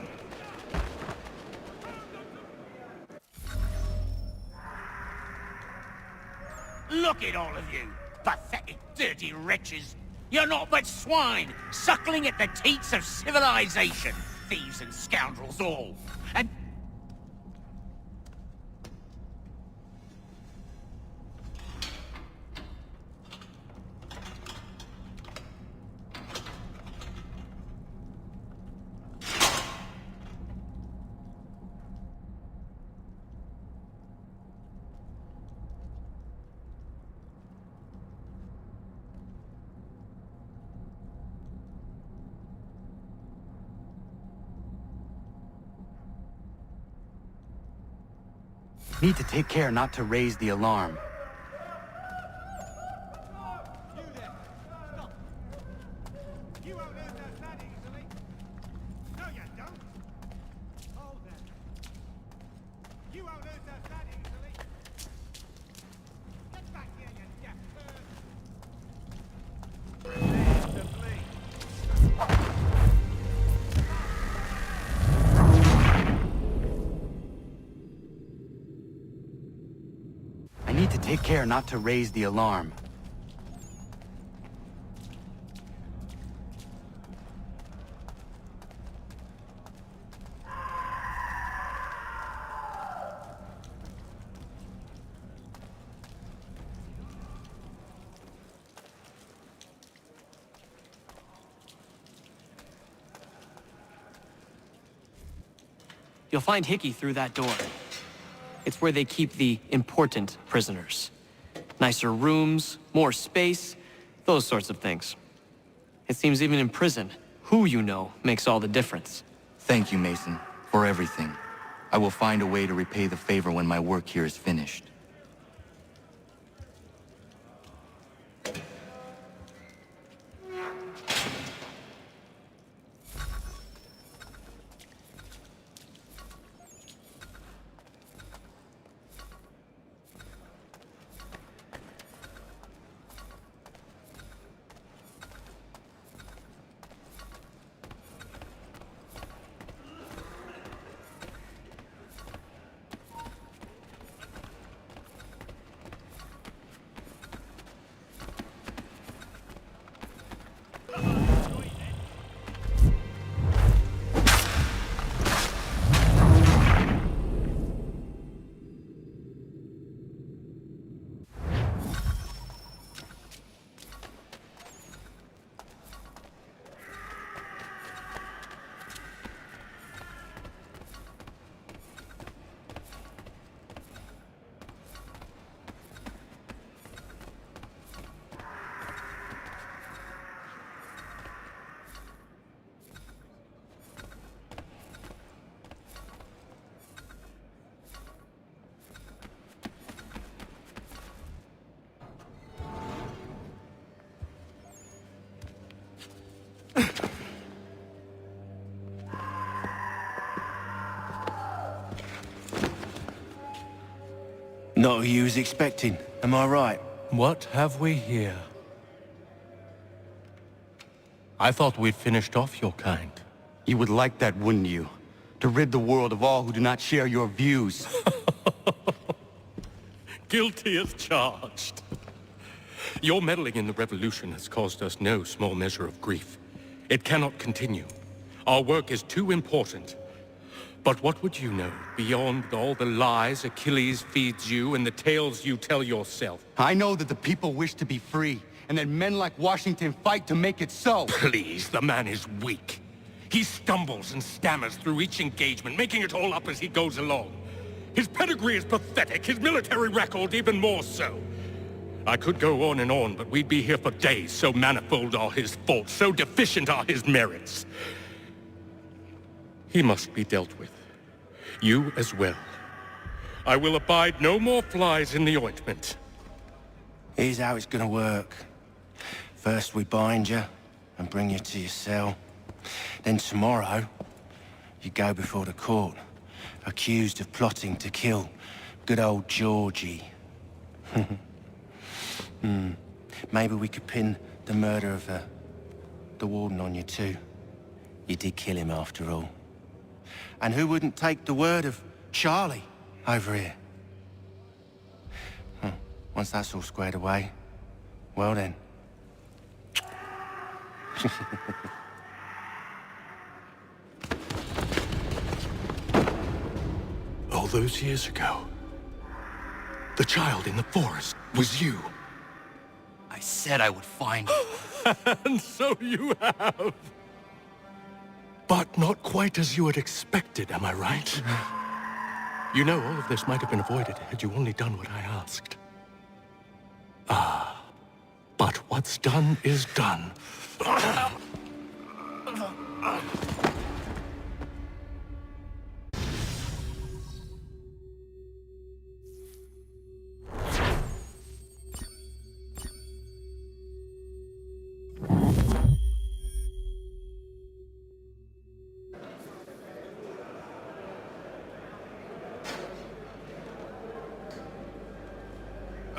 Look at all of you, pathetic, dirty wretches. You're not but swine, suckling at the teats of civilization. Thieves and scoundrels all. And... Need to take care not to raise the alarm. You won't lose us that easily. No, you don't. Hold there. You won't lose us that easily. Get back here, you deaf bird. There's the bleed. I need to take care not to raise the alarm. You'll find Hickey through that door. It's where they keep the important prisoners. Nicer rooms, more space, those sorts of things. It seems even in prison, who you know makes all the difference. Thank you, Mason, for everything. I will find a way to repay the favor when my work here is finished. Not who you was expecting, am I right? What have we here? I thought we'd finished off your kind. You would like that, wouldn't you? To rid the world of all who do not share your views. Guilty as charged. Your meddling in the revolution has caused us no small measure of grief. It cannot continue. Our work is too important. But what would you know beyond all the lies Achilles feeds you and the tales you tell yourself? I know that the people wish to be free, and that men like Washington fight to make it so. Please, the man is weak. He stumbles and stammers through each engagement, making it all up as he goes along. His pedigree is pathetic, his military record even more so. I could go on and on, but we'd be here for days, so manifold are his faults, so deficient are his merits. He must be dealt with. You as well. I will abide no more flies in the ointment. Here's how it's gonna work. First we bind you and bring you to your cell. Then tomorrow, you go before the court, accused of plotting to kill good old Georgie. Maybe we could pin the murder of put the warden on you too. You did kill him after all. And who wouldn't take the word of Charlie over here? Once that's all squared away, well then. All those years ago, the child in the forest was you. I said I would find you. And so you have. But not quite as you had expected, am I right? You know, all of this might have been avoided had you only done what I asked. But what's done is done.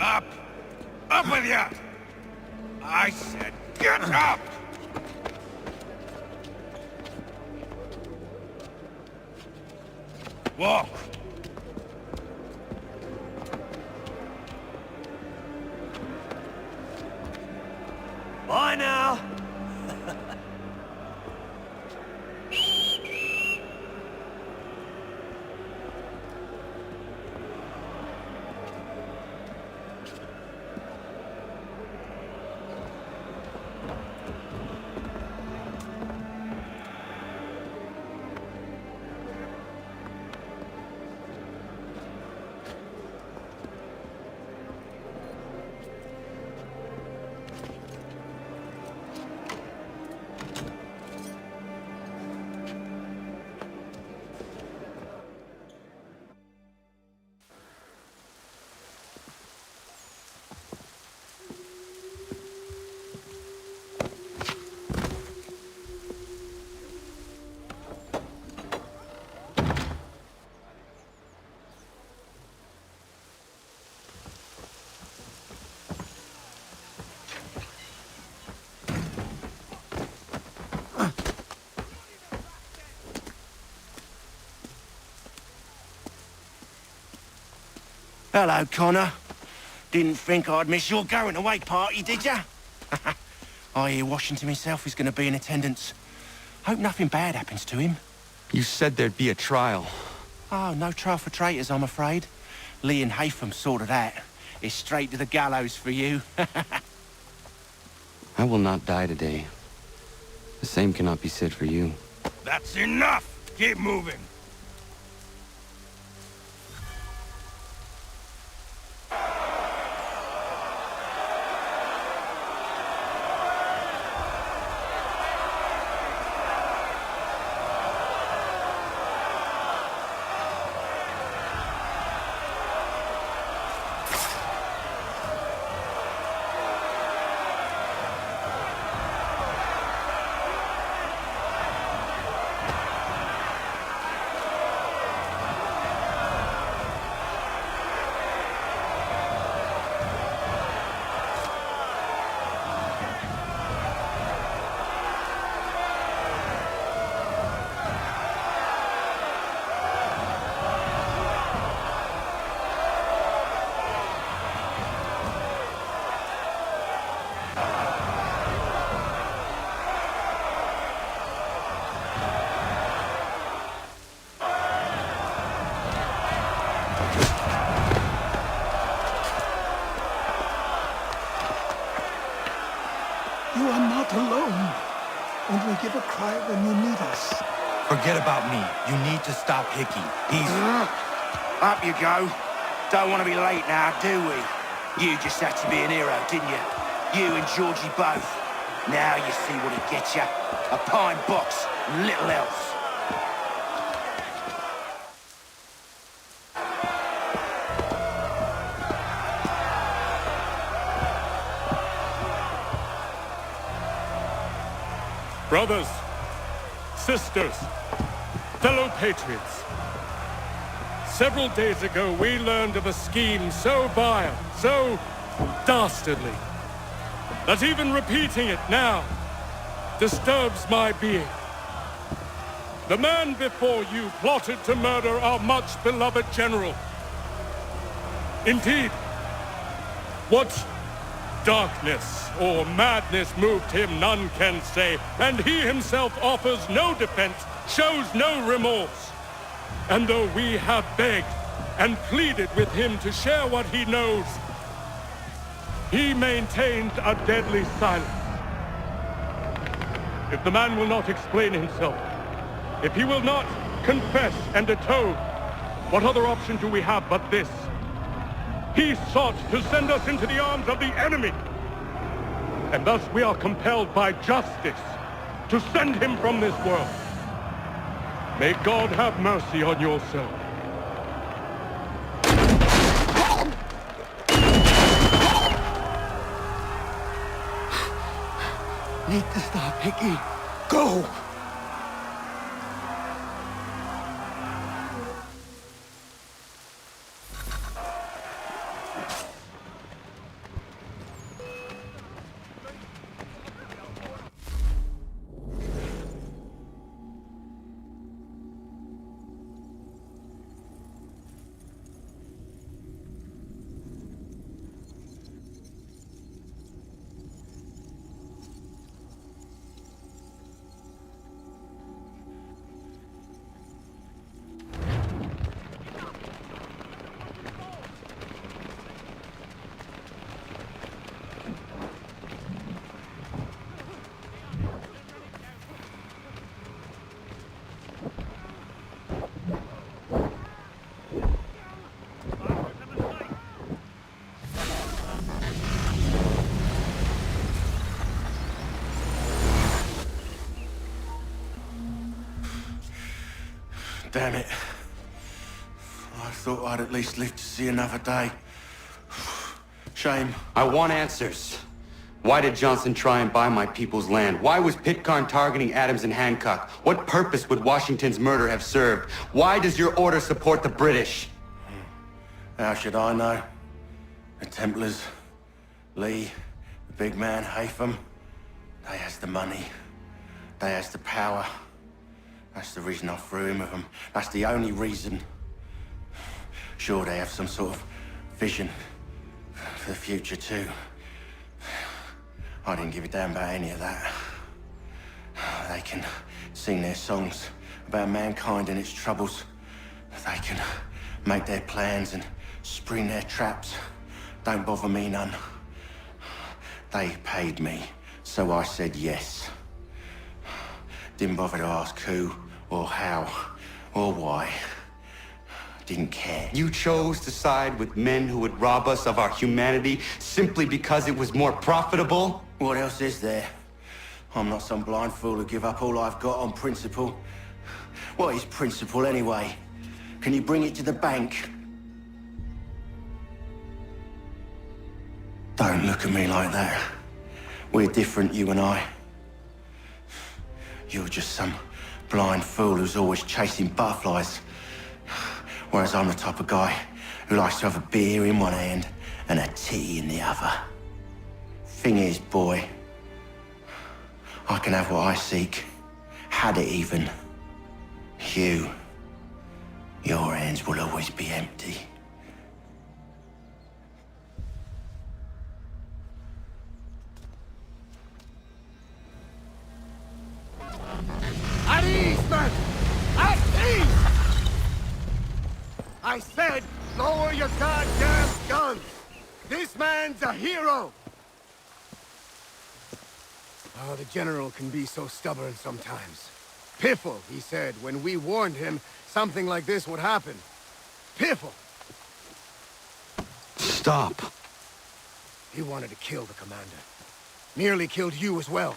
Up! Up with you! I said, get up! Walk! Bye now! Hello, Connor. Didn't think I'd miss your going away party, did ya? I hear Washington himself is going to be in attendance. Hope nothing bad happens to him. You said there'd be a trial. Oh, no trial for traitors, I'm afraid. Lee and Haytham sorted that. It's straight to the gallows for you. I will not die today. The same cannot be said for you. That's enough! Keep moving! You are not alone. Only give a cry when you need us. Forget about me. You need to stop Hickey. He's... Up you go. Don't want to be late now, do we? You just had to be an hero, didn't you? You and Georgie both. Now you see what he gets you. A pine box, little else. Brothers, sisters, fellow patriots. Several days ago, we learned of a scheme so vile, so dastardly, that even repeating it now disturbs my being. The man before you plotted to murder our much-beloved general. Indeed, what darkness or madness moved him, none can say, and he himself offers no defense, shows no remorse. And though we have begged and pleaded with him to share what he knows, he maintains a deadly silence. If the man will not explain himself, if he will not confess and atone, what other option do we have but this? He sought to send us into the arms of the enemy. And thus we are compelled by justice to send him from this world. May God have mercy on your soul. Need to stop, Hickey. Go! Damn it. I thought I'd at least live to see another day. Shame. I want answers. Why did Johnson try and buy my people's land? Why was Pitcairn targeting Adams and Hancock? What purpose would Washington's murder have served? Why does your order support the British? How should I know? The Templars, Lee, the big man, Haytham, they has the money. They has the power. That's the reason I threw him with them. That's the only reason. Sure, they have some sort of vision for the future too. I didn't give a damn about any of that. They can sing their songs about mankind and its troubles. They can make their plans and spring their traps. Don't bother me none. They paid me, so I said yes. Didn't bother to ask who, or how, or why. Didn't care. You chose to side with men who would rob us of our humanity simply because it was more profitable? What else is there? I'm not some blind fool who give up all I've got on principle. What is principle anyway? Can you bring it to the bank? Don't look at me like that. We're different, you and I. You're just some blind fool who's always chasing butterflies. Whereas I'm the type of guy who likes to have a beer in one hand and a tea in the other. Thing is, boy, I can have what I seek. Had it even. Your hands will always be empty. At ease, man! At ease! I said, lower your goddamn guns! This man's a hero! Oh, the General can be so stubborn sometimes. Piffle, he said, when we warned him something like this would happen. Piffle! Stop. He wanted to kill the commander. Nearly killed you as well.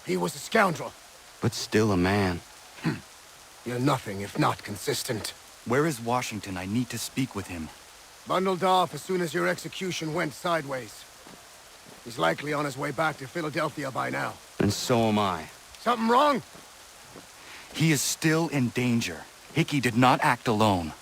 He was a scoundrel. But still a man. You're nothing if not consistent. Where is Washington? I need to speak with him. Bundled off as soon as your execution went sideways. He's likely on his way back to Philadelphia by now. And so am I. Something wrong? He is still in danger. Hickey did not act alone.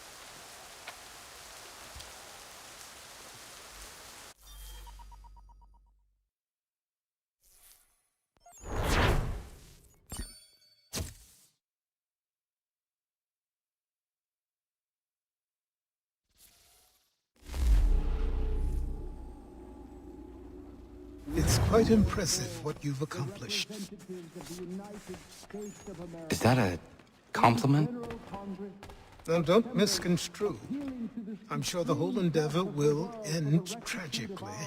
quite impressive what you've accomplished. Is that a compliment? Now, don't misconstrue. I'm sure the whole endeavor will end tragically.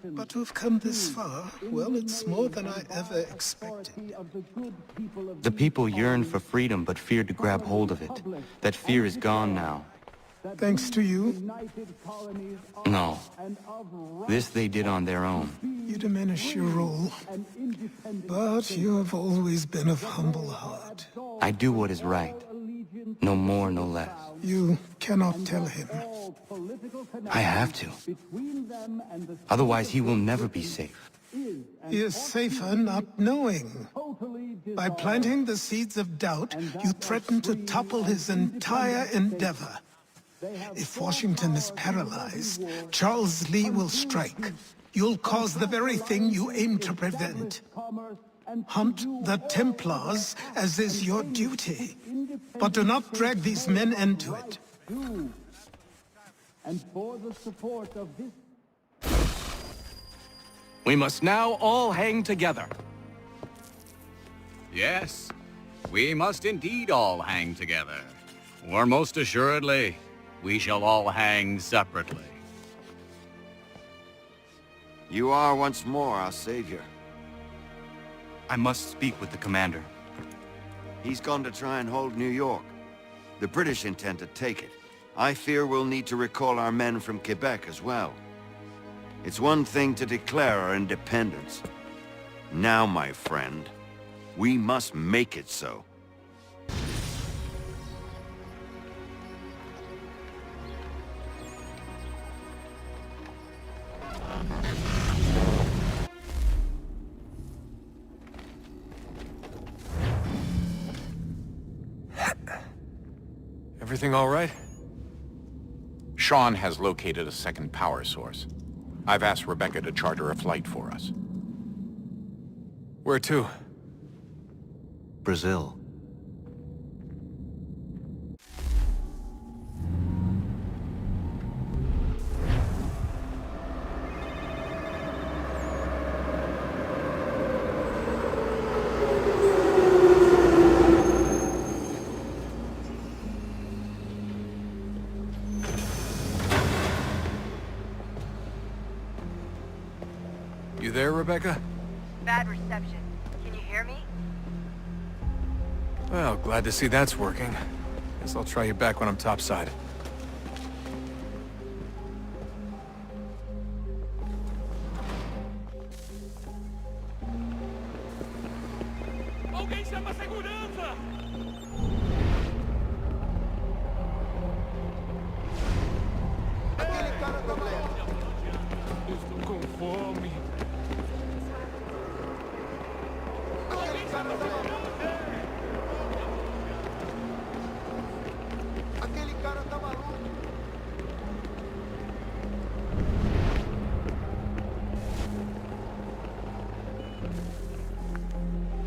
But to have come this far, well, it's more than I ever expected. The people yearn for freedom but feared to grab hold of it. That fear is gone now. Thanks to you? No. This they did on their own. You diminish your role. But you have always been of humble heart. I do what is right. No more, no less. You cannot tell him. I have to. Otherwise, he will never be safe. He is safer not knowing. By planting the seeds of doubt, you threaten to topple his entire endeavor. If Washington is paralyzed, Charles Lee will strike. You'll cause the very thing you aim to prevent. Hunt the Templars, as is your duty. But do not drag these men into it. And for the support of this... We must now all hang together. Yes, we must indeed all hang together. Or most assuredly, we shall all hang separately. You are once more our savior. I must speak with the commander. He's gone to try and hold New York. The British intend to take it. I fear we'll need to recall our men from Quebec as well. It's one thing to declare our independence. Now, my friend, we must make it so. Everything all right? Sean has located a second power source. I've asked Rebecca to charter a flight for us. Where to? Brazil. You there, Rebecca? Bad reception. Can you hear me? Well, glad to see that's working. Guess I'll try you back when I'm topside. Alguém chama a segurança! Aquele cara tá lento. Estou com fome. Aquele cara tá lento. Aquele cara tá maluco.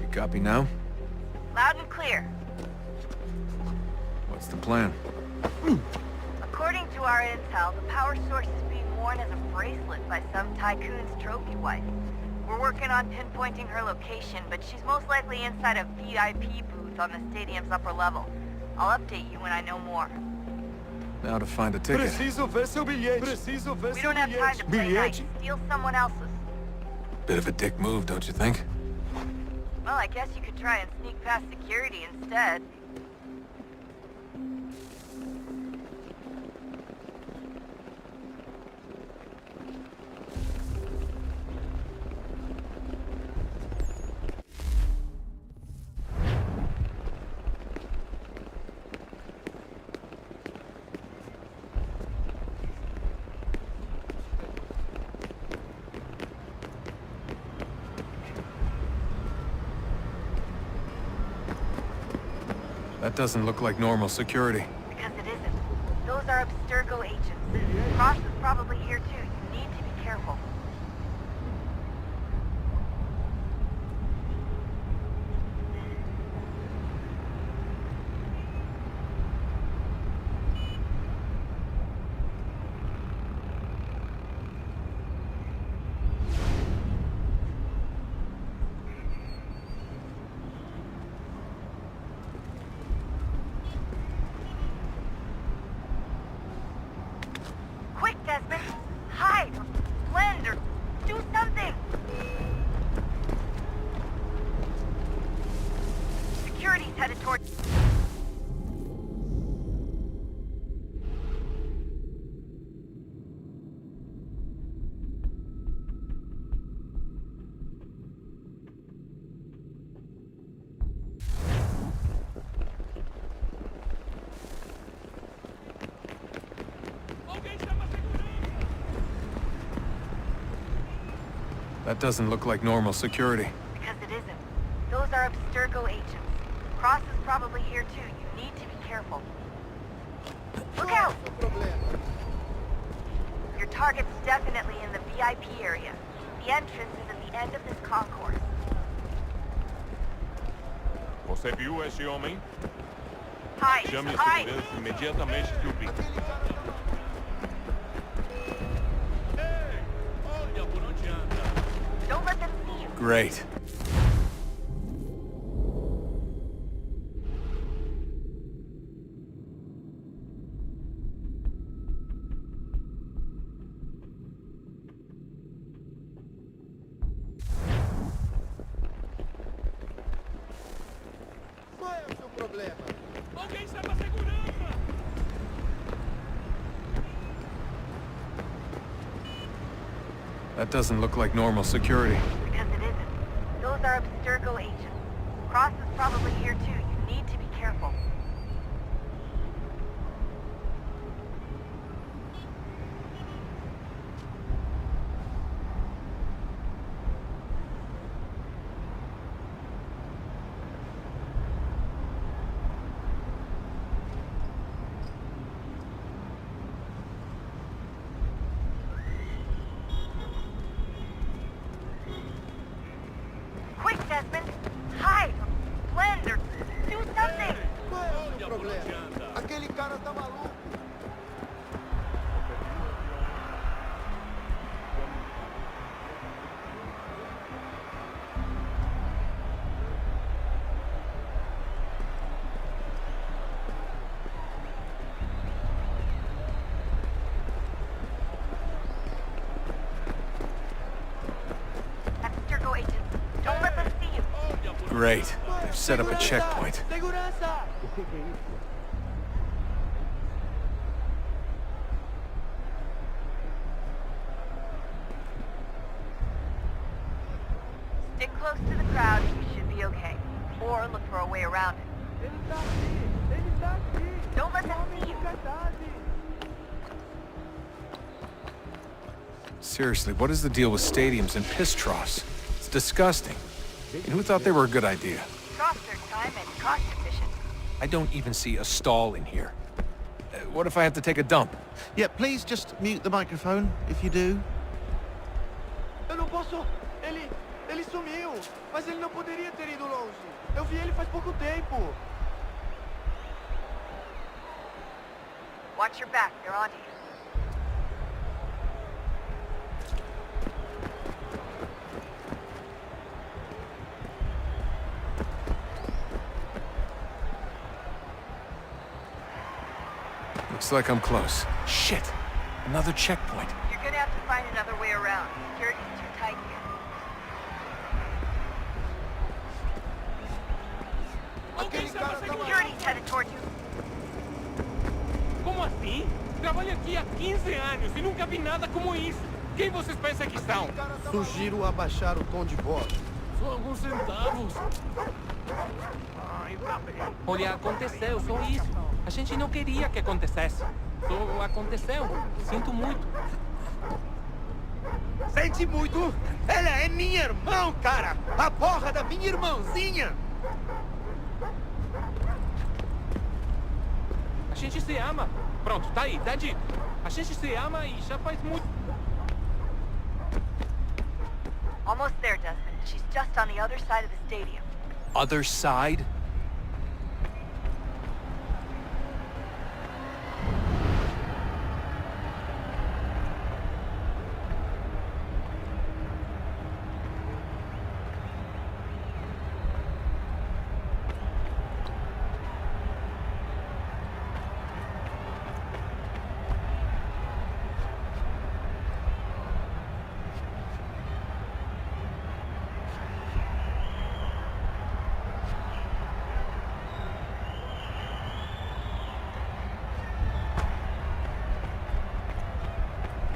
You copy now? Loud and clear. What's the plan? According to our intel, the power source is being worn as a bracelet by some tycoon's trophy wife. We're working on pinpointing her location, but she's most likely inside a VIP booth on the stadium's upper level. I'll update you when I know more. Now to find a ticket. Preciso ver seu bilhete. Preciso ver We seu don't have time to play nice. bilhete. Steal someone else's. Bit of a dick move, don't you think? Well, I guess you could try and sneak past security instead. That doesn't look like normal security. Because it isn't. Those are Abstergo agents. Cross is probably here too. You need to be careful. That doesn't look like normal security. Because it isn't. Those are Abstergo agents. Cross is probably here too. You need to be careful. Look out! Your target's definitely in the VIP area. The entrance is at the end of this concourse. Você viu esse homem? Hi. Chame a Hi. segurança imediatamente que o vi. Don't let them see you. Great. That doesn't look like normal security. Because it isn't. Those are Abstergo agents. Cross is probably here too. You need to be careful. Quick, Desmond! Hide! Blend or do something! Qual é o seu problema? Aquele cara tá maluco. Abstergo agents. Don't let them see you. Great. They've set up a checkpoint. Segurança! Stick close to the crowd and you should be okay. Or look for a way around it. Don't let them see you. Seriously, what is the deal with stadiums and piss troughs? It's disgusting. And who thought they were a good idea? Cost their time and cost efficient. I don't even see a stall in here. What if I have to take a dump? Yeah, please just mute the microphone if you do. Eu não posso... Ele sumiu. Mas ele não poderia ter ido longe. Eu vi ele faz pouco tempo. Watch your back. They're onto you. Looks like I'm close. Shit! Another checkpoint. You're gonna have to find another way around. Security's too tight here. Security's headed toward you. Como assim? Trabalho aqui há 15 anos e nunca vi nada como isso. Quem vocês pensam que são? Sugiro abaixar o tom de voz. Só alguns centavos. Olha, aconteceu, só isso. A gente não queria que acontecesse. Só aconteceu. Sinto muito. Sente muito? Ela é minha irmã, cara! A porra da minha irmãzinha! A gente se ama. Pronto, tá aí, tá dito. A gente se ama e já faz muito... Almost there, Desmond. She's just on the other side of the stadium. Other side?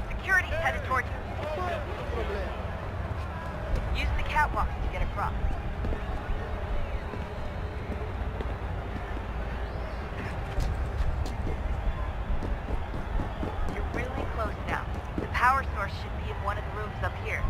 Security's headed toward you. Use the catwalk to get across. You're really close now. The power source should be in one of the rooms up here.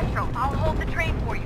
metro. I'll hold the train for you.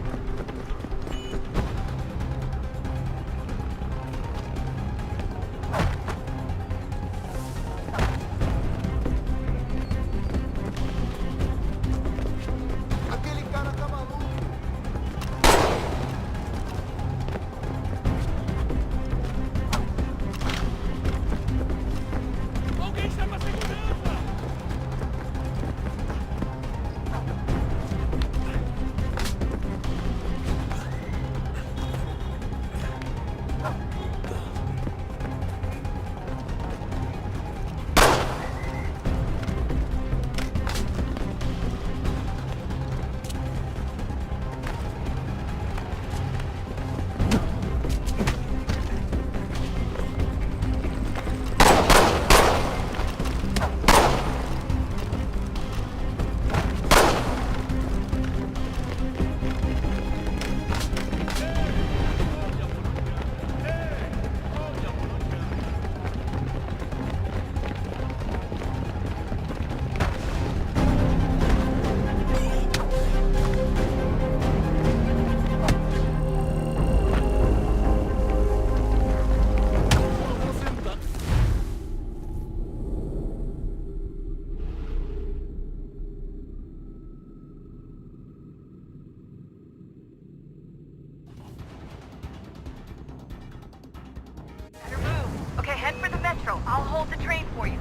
Okay, head for the metro. I'll hold the train for you.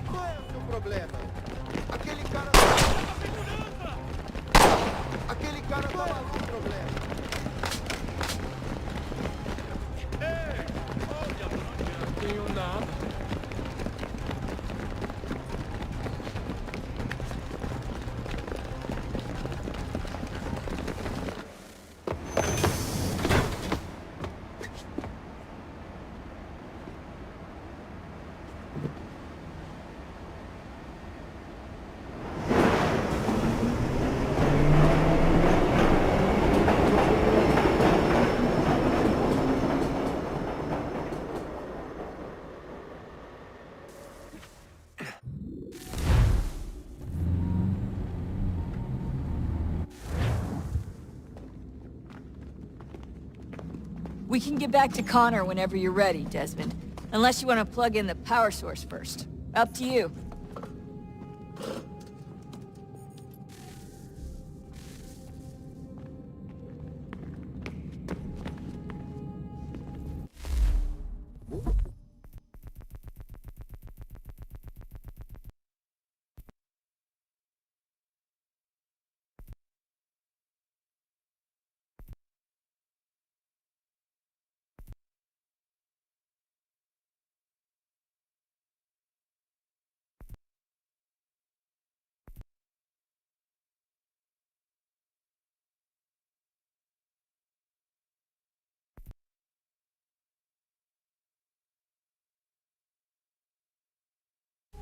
Qual é o seu problema? Aquele cara... Aquele cara tá maluco, problema. Ei, olha, não tenho nada. We can get back to Connor whenever you're ready, Desmond. Unless you want to plug in the power source first. Up to you.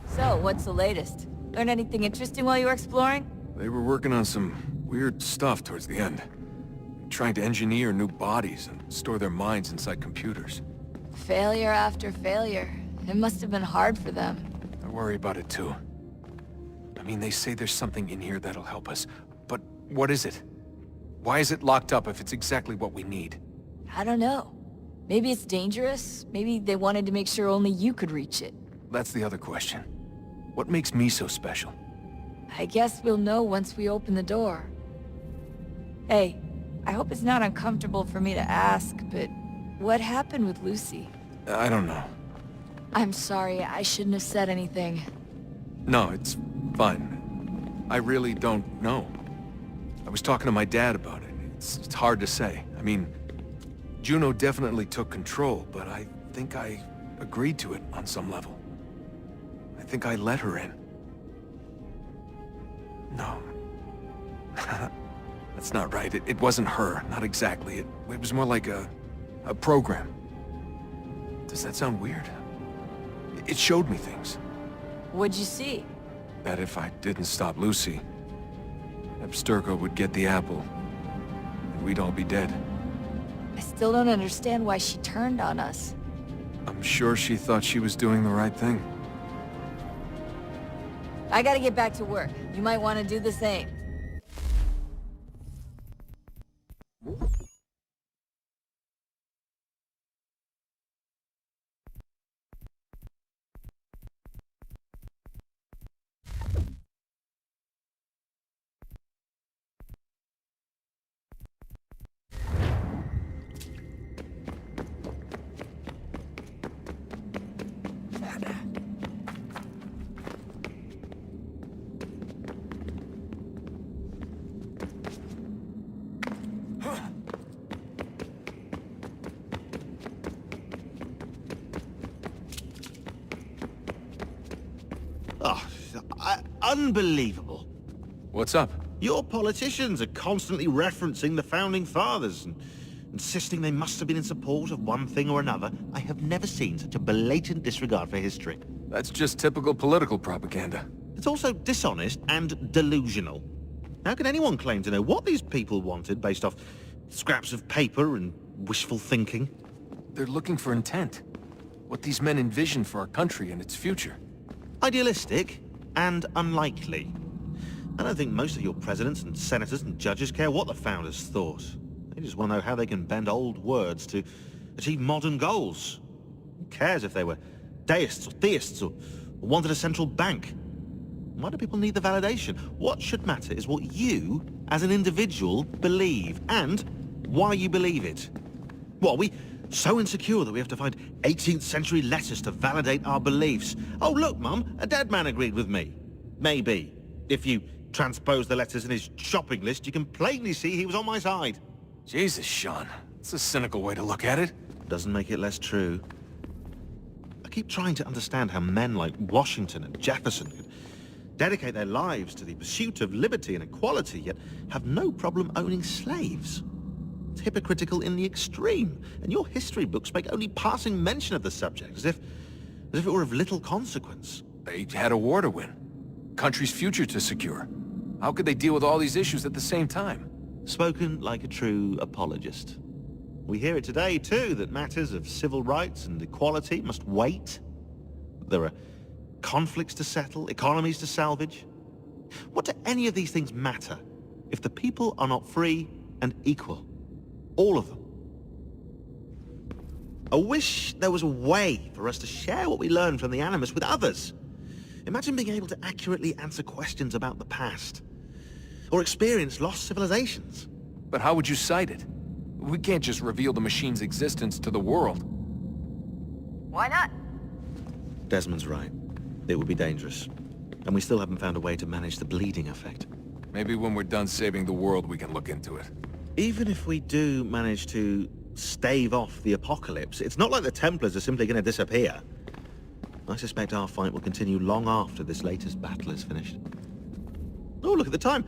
So, what's the latest? Learn anything interesting while you were exploring? They were working on some weird stuff towards the end. Trying to engineer new bodies and store their minds inside computers. Failure after failure. It must have been hard for them. I worry about it too. I mean, they say there's something in here that'll help us. But what is it? Why is it locked up if it's exactly what we need? I don't know. Maybe it's dangerous. Maybe they wanted to make sure only you could reach it. That's the other question. What makes me so special? I guess we'll know once we open the door. Hey, I hope it's not uncomfortable for me to ask, but what happened with Lucy? I don't know. I'm sorry, I shouldn't have said anything. No, it's fine. I really don't know. I was talking to my dad about it. It's hard to say. I mean, Juno definitely took control, but I think I agreed to it on some level. I think I let her in. No. That's not right. It wasn't her. Not exactly. It was more like a program. Does that sound weird? It showed me things. What'd you see? That if I didn't stop Lucy, Abstergo would get the apple, and we'd all be dead. I still don't understand why she turned on us. I'm sure she thought she was doing the right thing. I gotta get back to work. You might want to do the same. Oh, unbelievable. What's up? Your politicians are constantly referencing the Founding Fathers and insisting they must have been in support of one thing or another. I have never seen such a blatant disregard for history. That's just typical political propaganda. It's also dishonest and delusional. How can anyone claim to know what these people wanted based off scraps of paper and wishful thinking? They're looking for intent. What these men envision for our country and its future. Idealistic and unlikely. I don't think most of your presidents and senators and judges care what the founders thought. They just want to know how they can bend old words to achieve modern goals. Who cares if they were deists or theists or wanted a central bank? Why do people need the validation? What should matter is what you, as an individual, believe, and why you believe it. What, are we so insecure that we have to find 18th century letters to validate our beliefs? Oh, look, Mum, a dead man agreed with me. Maybe. If you transpose the letters in his shopping list, you can plainly see he was on my side. Jesus, Sean. It's a cynical way to look at it. Doesn't make it less true. I keep trying to understand how men like Washington and Jefferson could dedicate their lives to the pursuit of liberty and equality, yet have no problem owning slaves. It's hypocritical in the extreme, and your history books make only passing mention of the subject, as if it were of little consequence. They had a war to win. Country's future to secure. How could they deal with all these issues at the same time? Spoken like a true apologist. We hear it today, too, that matters of civil rights and equality must wait. There are conflicts to settle, economies to salvage. What do any of these things matter if the people are not free and equal? All of them. I wish there was a way for us to share what we learn from the Animus with others. Imagine being able to accurately answer questions about the past, or experience lost civilizations. But how would you cite it? We can't just reveal the machine's existence to the world. Why not? Desmond's right. It would be dangerous. And we still haven't found a way to manage the bleeding effect. Maybe when we're done saving the world, we can look into it. Even if we do manage to stave off the apocalypse, it's not like the Templars are simply going to disappear. I suspect our fight will continue long after this latest battle is finished. Oh, look at the time.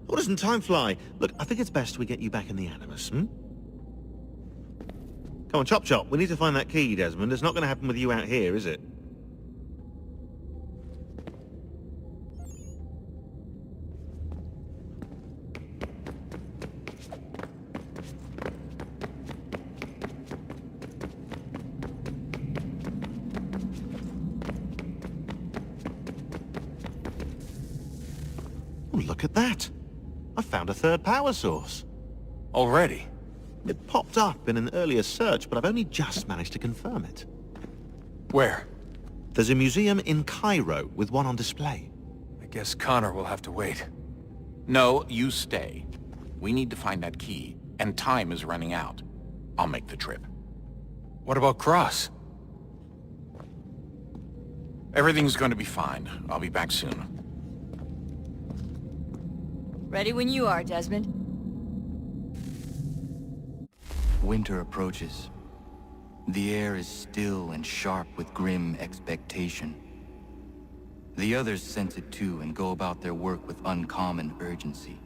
Oh, doesn't time fly? Look, I think it's best we get you back in the Animus, Come on, chop chop. We need to find that key, Desmond. It's not going to happen with you out here, is it? Look at that. I found a third power source. Already? It popped up in an earlier search, but I've only just managed to confirm it. Where? There's a museum in Cairo with one on display. I guess Connor will have to wait. No, you stay. We need to find that key, and time is running out. I'll make the trip. What about Cross? Everything's going to be fine. I'll be back soon. Ready when you are, Desmond. Winter approaches. The air is still and sharp with grim expectation. The others sense it too and go about their work with uncommon urgency.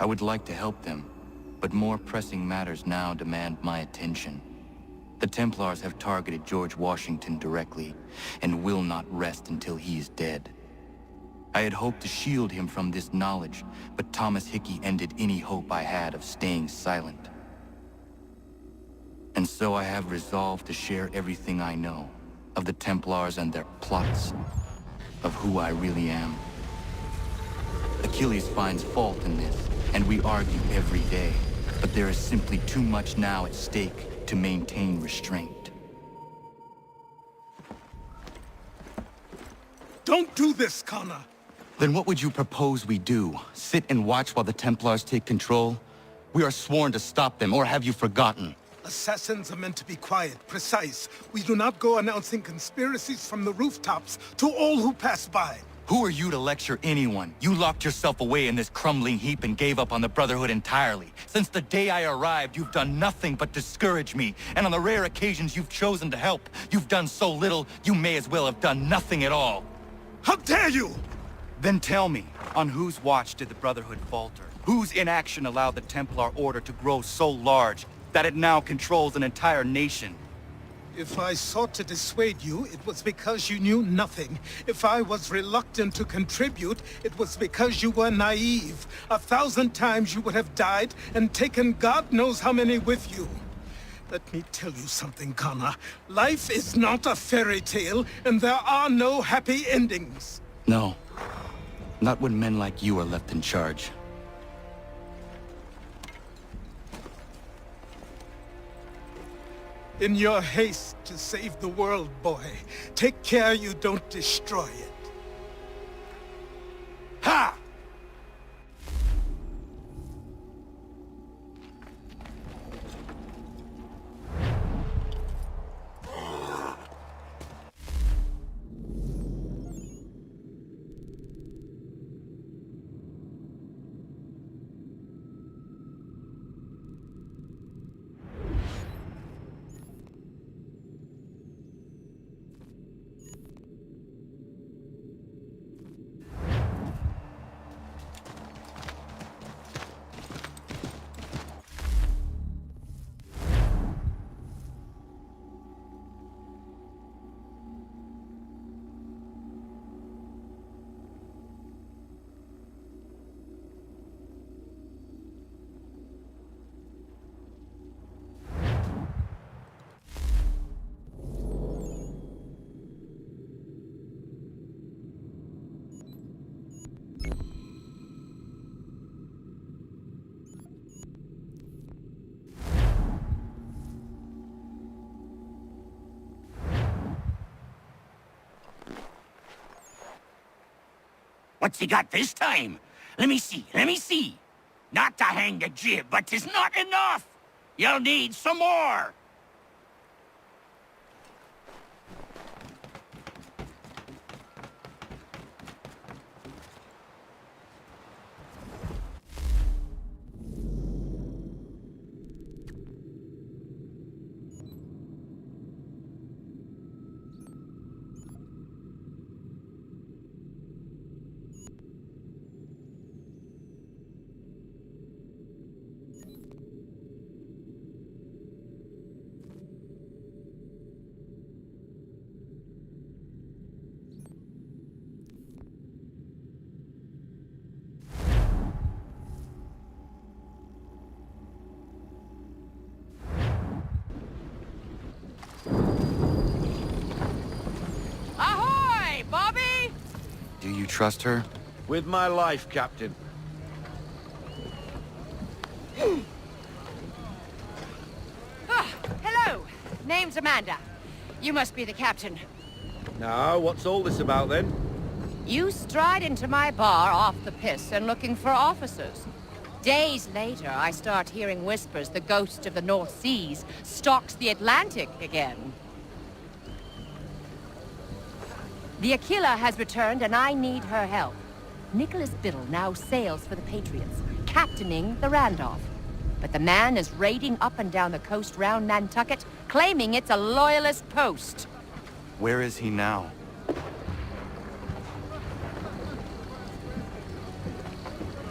I would like to help them, but more pressing matters now demand my attention. The Templars have targeted George Washington directly, and will not rest until he is dead. I had hoped to shield him from this knowledge, but Thomas Hickey ended any hope I had of staying silent. And So I have resolved to share everything I know of the Templars and their plots, of who I really am. Achilles finds fault in this, and we argue every day. But there is simply too much now at stake to maintain restraint. Don't do this, Connor! Then what would you propose we do? Sit and watch while the Templars take control? We are sworn to stop them, or have you forgotten? Assassins are meant to be quiet, precise. We do not go announcing conspiracies from the rooftops to all who pass by. Who are you to lecture anyone? You locked yourself away in this crumbling heap and gave up on the Brotherhood entirely. Since the day I arrived, you've done nothing but discourage me. And on the rare occasions you've chosen to help, you've done so little, you may as well have done nothing at all. How dare you! Then tell me, on whose watch did the Brotherhood falter? Whose inaction allowed the Templar Order to grow so large that it now controls an entire nation? If I sought to dissuade you, it was because you knew nothing. If I was reluctant to contribute, it was because you were naive. 1,000 times you would have died and taken God knows how many with you. Let me tell you something, Connor. Life is not a fairy tale, and there are no happy endings. No. Not when men like you are left in charge. In your haste to save the world, boy, take care you don't destroy it. Ha! What's he got this time? Let me see. Not to hang the jib, but 'tis not enough. You'll need some more. Do you trust her? With my life, Captain. Hello. Name's Amanda. You must be the captain. Now, what's all this about, then? You stride into my bar off the piss and looking for officers. Days later, I start hearing whispers the ghost of the North Seas stalks the Atlantic again. The Aquila has returned, and I need her help. Nicholas Biddle now sails for the Patriots, captaining the Randolph. But the man is raiding up and down the coast round Nantucket, claiming it's a loyalist post. Where is he now?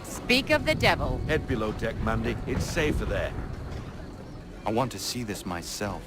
Speak of the devil. Head below deck, Mandy. It's safer there. I want to see this myself.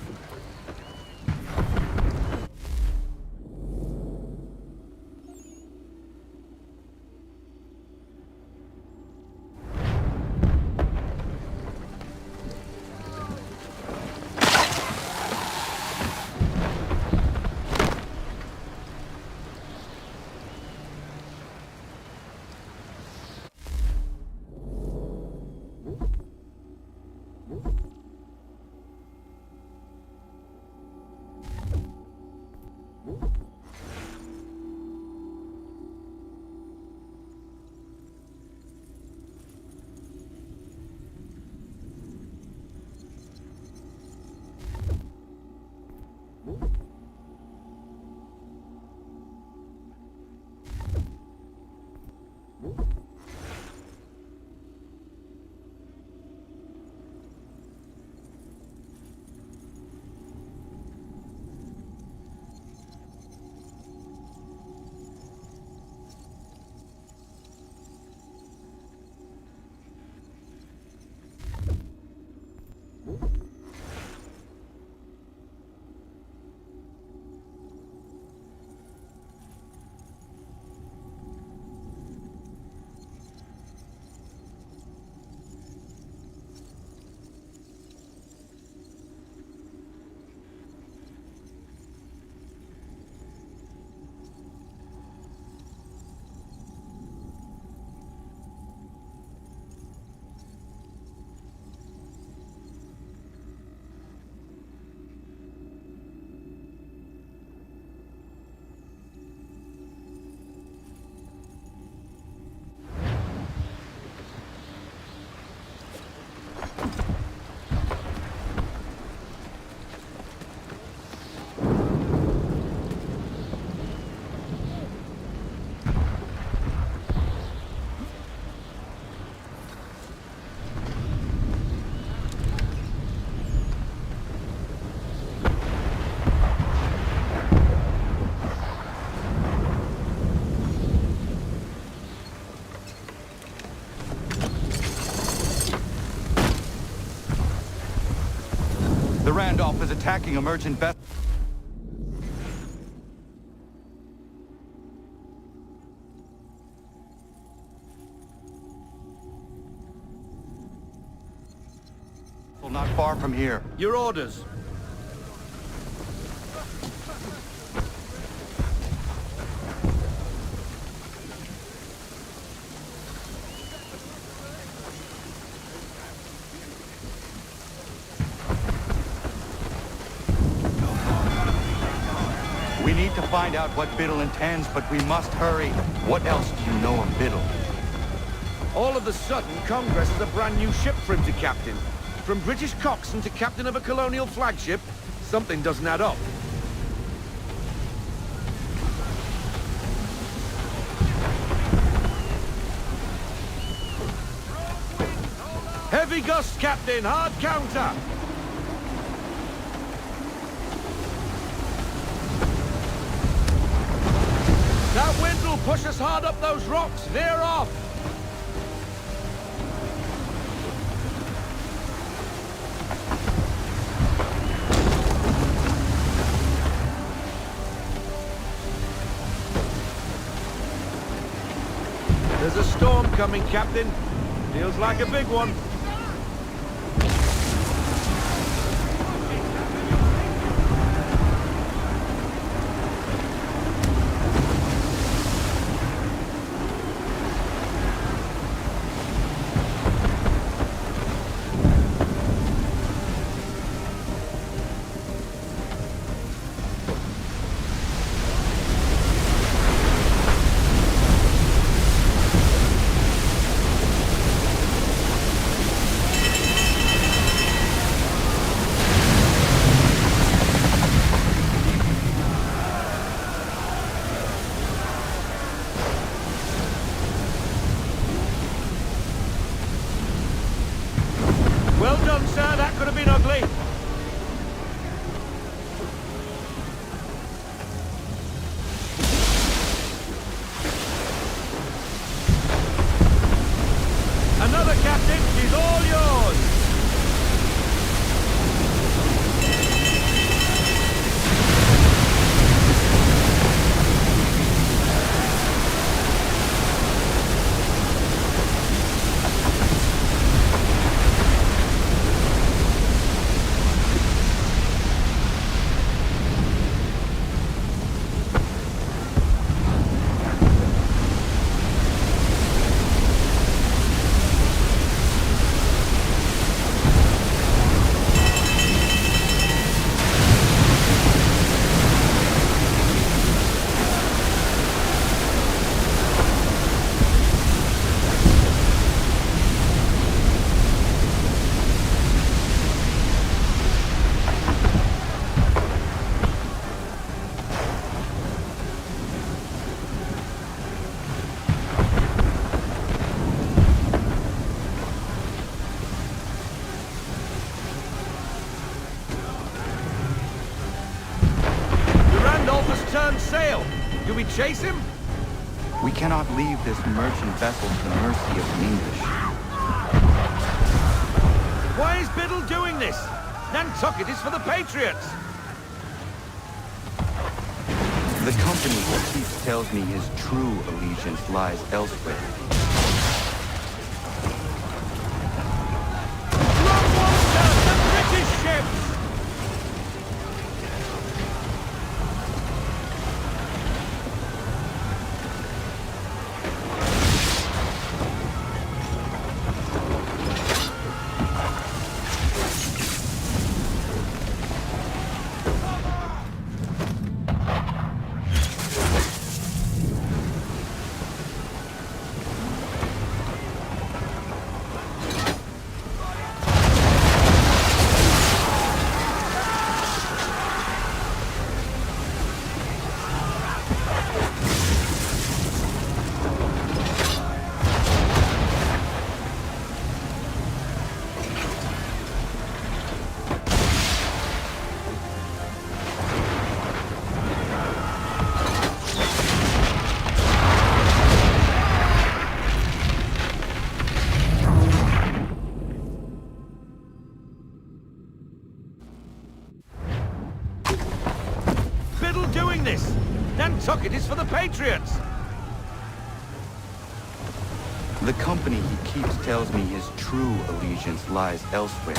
Randolph is attacking a merchant vessel. Not far from here. Your orders. We need to find out what Biddle intends, but we must hurry. What else do you know of Biddle? All of a sudden, Congress has a brand new ship for him to captain. From British coxswain to captain of a colonial flagship, something doesn't add up. Heavy gust, Captain! Hard counter! That wind will push us hard up those rocks. Veer off! There's a storm coming, Captain. Feels like a big one. Well done, sir. That could have been ugly. Another, Captain. She's all yours. Turn sail. Do we chase him? We cannot leave this merchant vessel to the mercy of the English. Why is Biddle doing this? Nantucket is for the Patriots. The company he keeps tells me his true allegiance lies elsewhere. The British ships! doing this? Nantucket is for the Patriots! The company he keeps tells me his true allegiance lies elsewhere.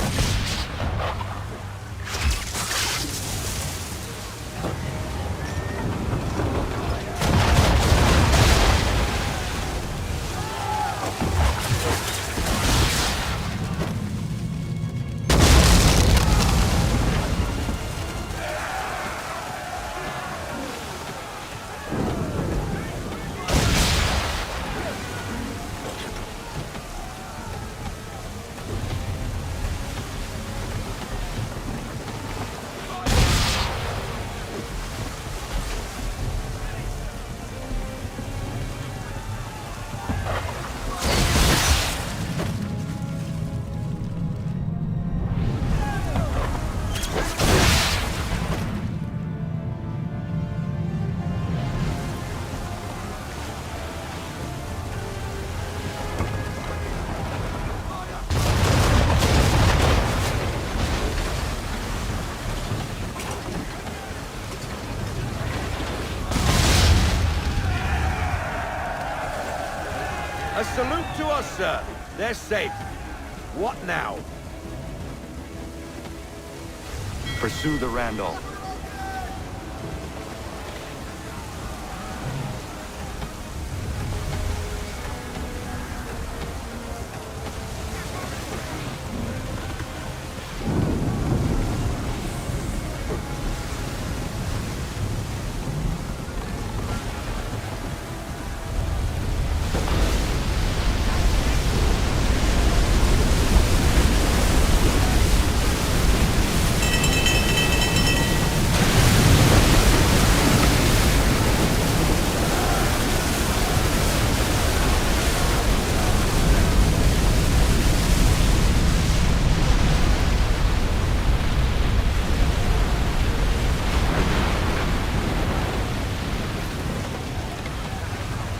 A salute to us, sir. They're safe. What now? Pursue the Randolph.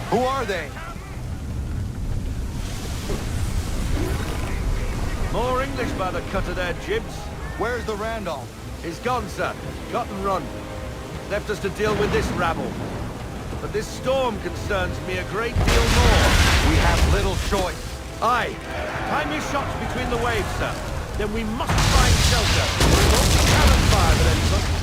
Who are they? More English by the cut of their jibs. Where's the Randolph? He's gone, sir. Got and run. Left us to deal with this rabble. But this storm concerns me a great deal more. We have little choice. Aye. Time your shots between the waves, sir. Then we must find shelter. We won't be cannon fire with any luck.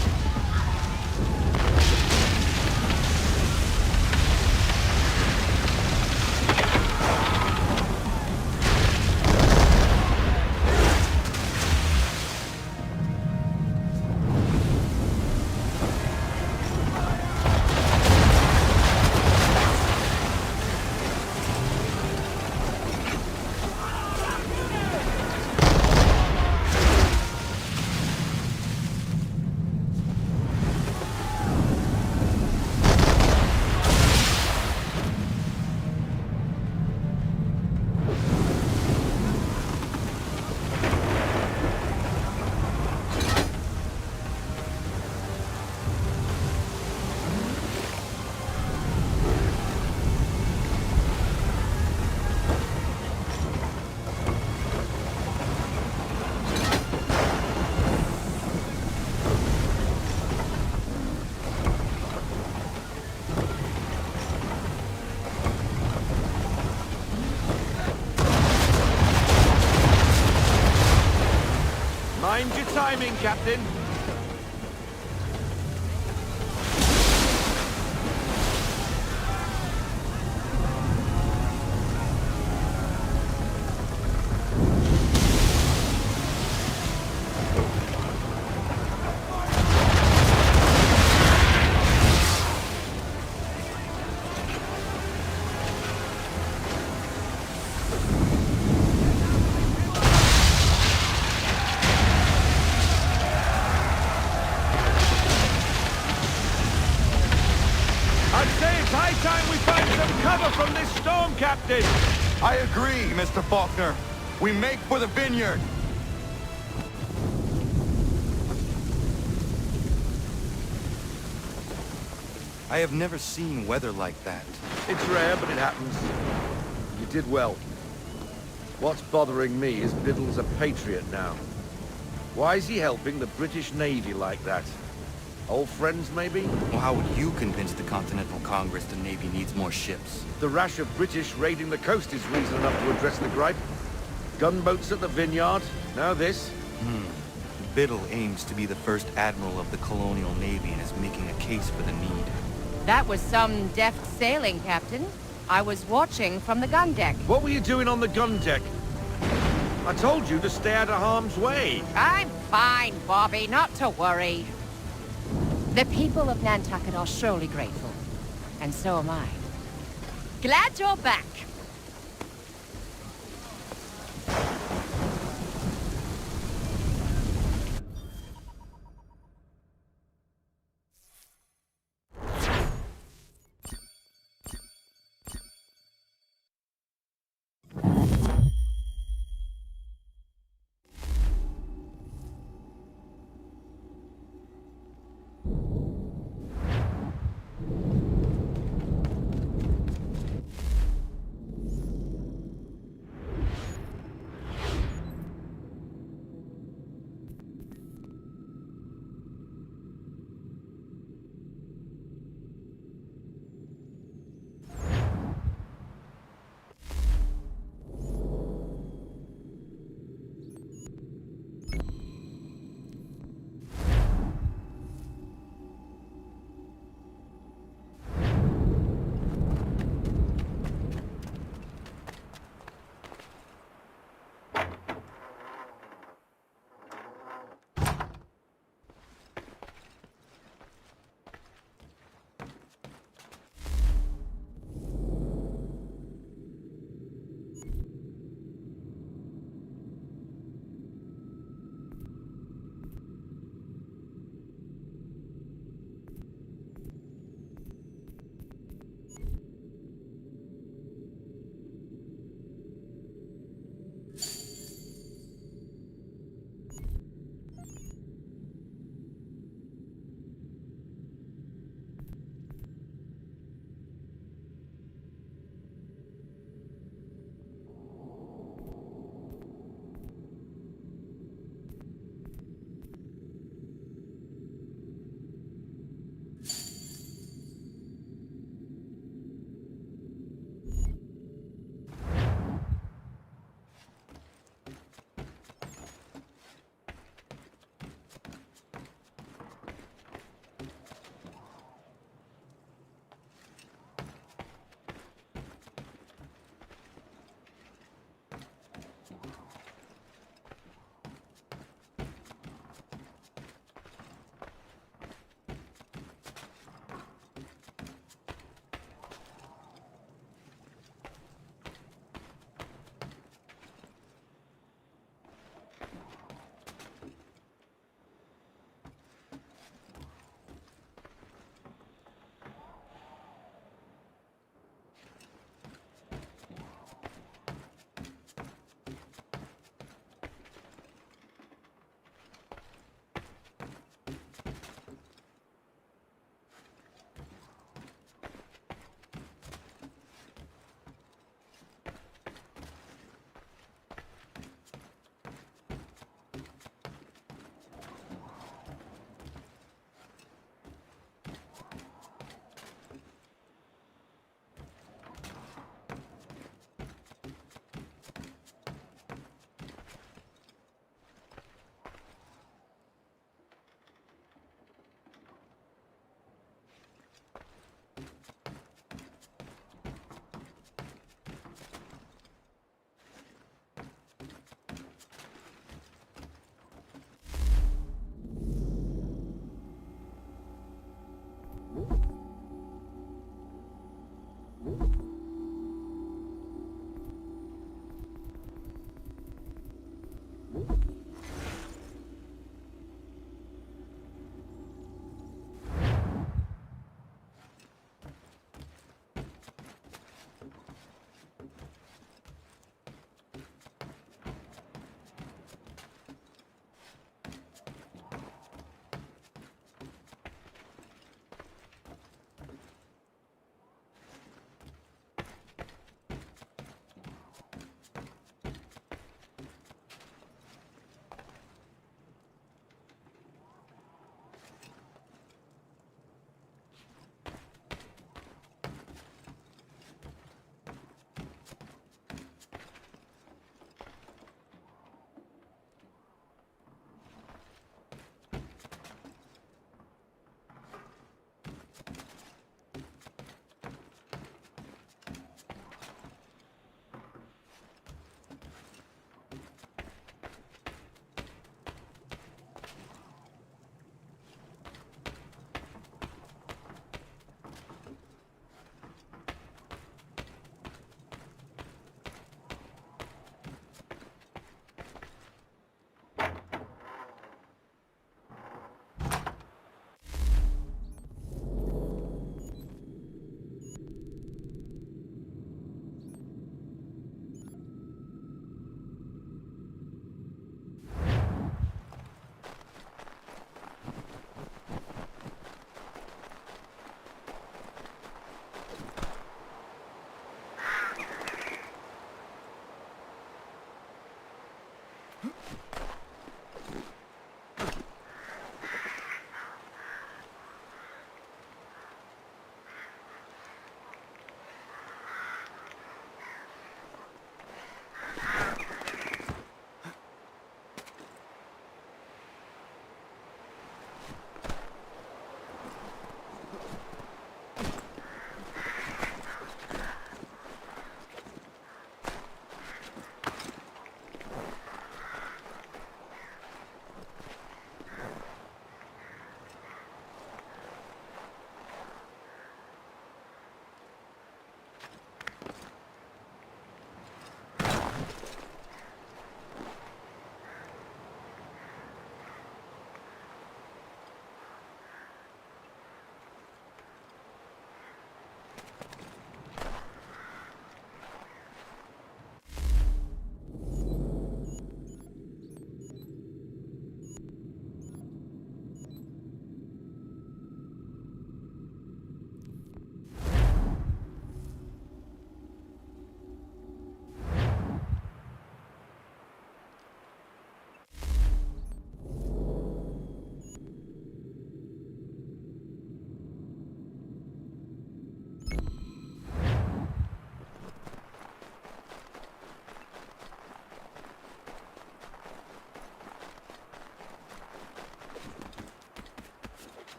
Mind your timing, Captain. I'd say it's high time we find some cover from this storm, Captain! I agree, Mr. Faulkner. We make for the vineyard. I have never seen weather like that. It's rare, but it happens. You did well. What's bothering me is Biddle's a patriot now. Why is he helping the British Navy like that? Old friends, maybe? Well, how would you convince the Continental Congress the Navy needs more ships? The rash of British raiding the coast is reason enough to address the gripe. Gunboats at the Vineyard, now this. Biddle aims to be the first admiral of the colonial navy and is making a case for the need. That was some deft sailing, Captain. I was watching from the gun deck. What were you doing on the gun deck? I told you to stay out of harm's way. I'm fine, Bobby, not to worry. The people of Nantucket are surely grateful. And so am I. Glad you're back.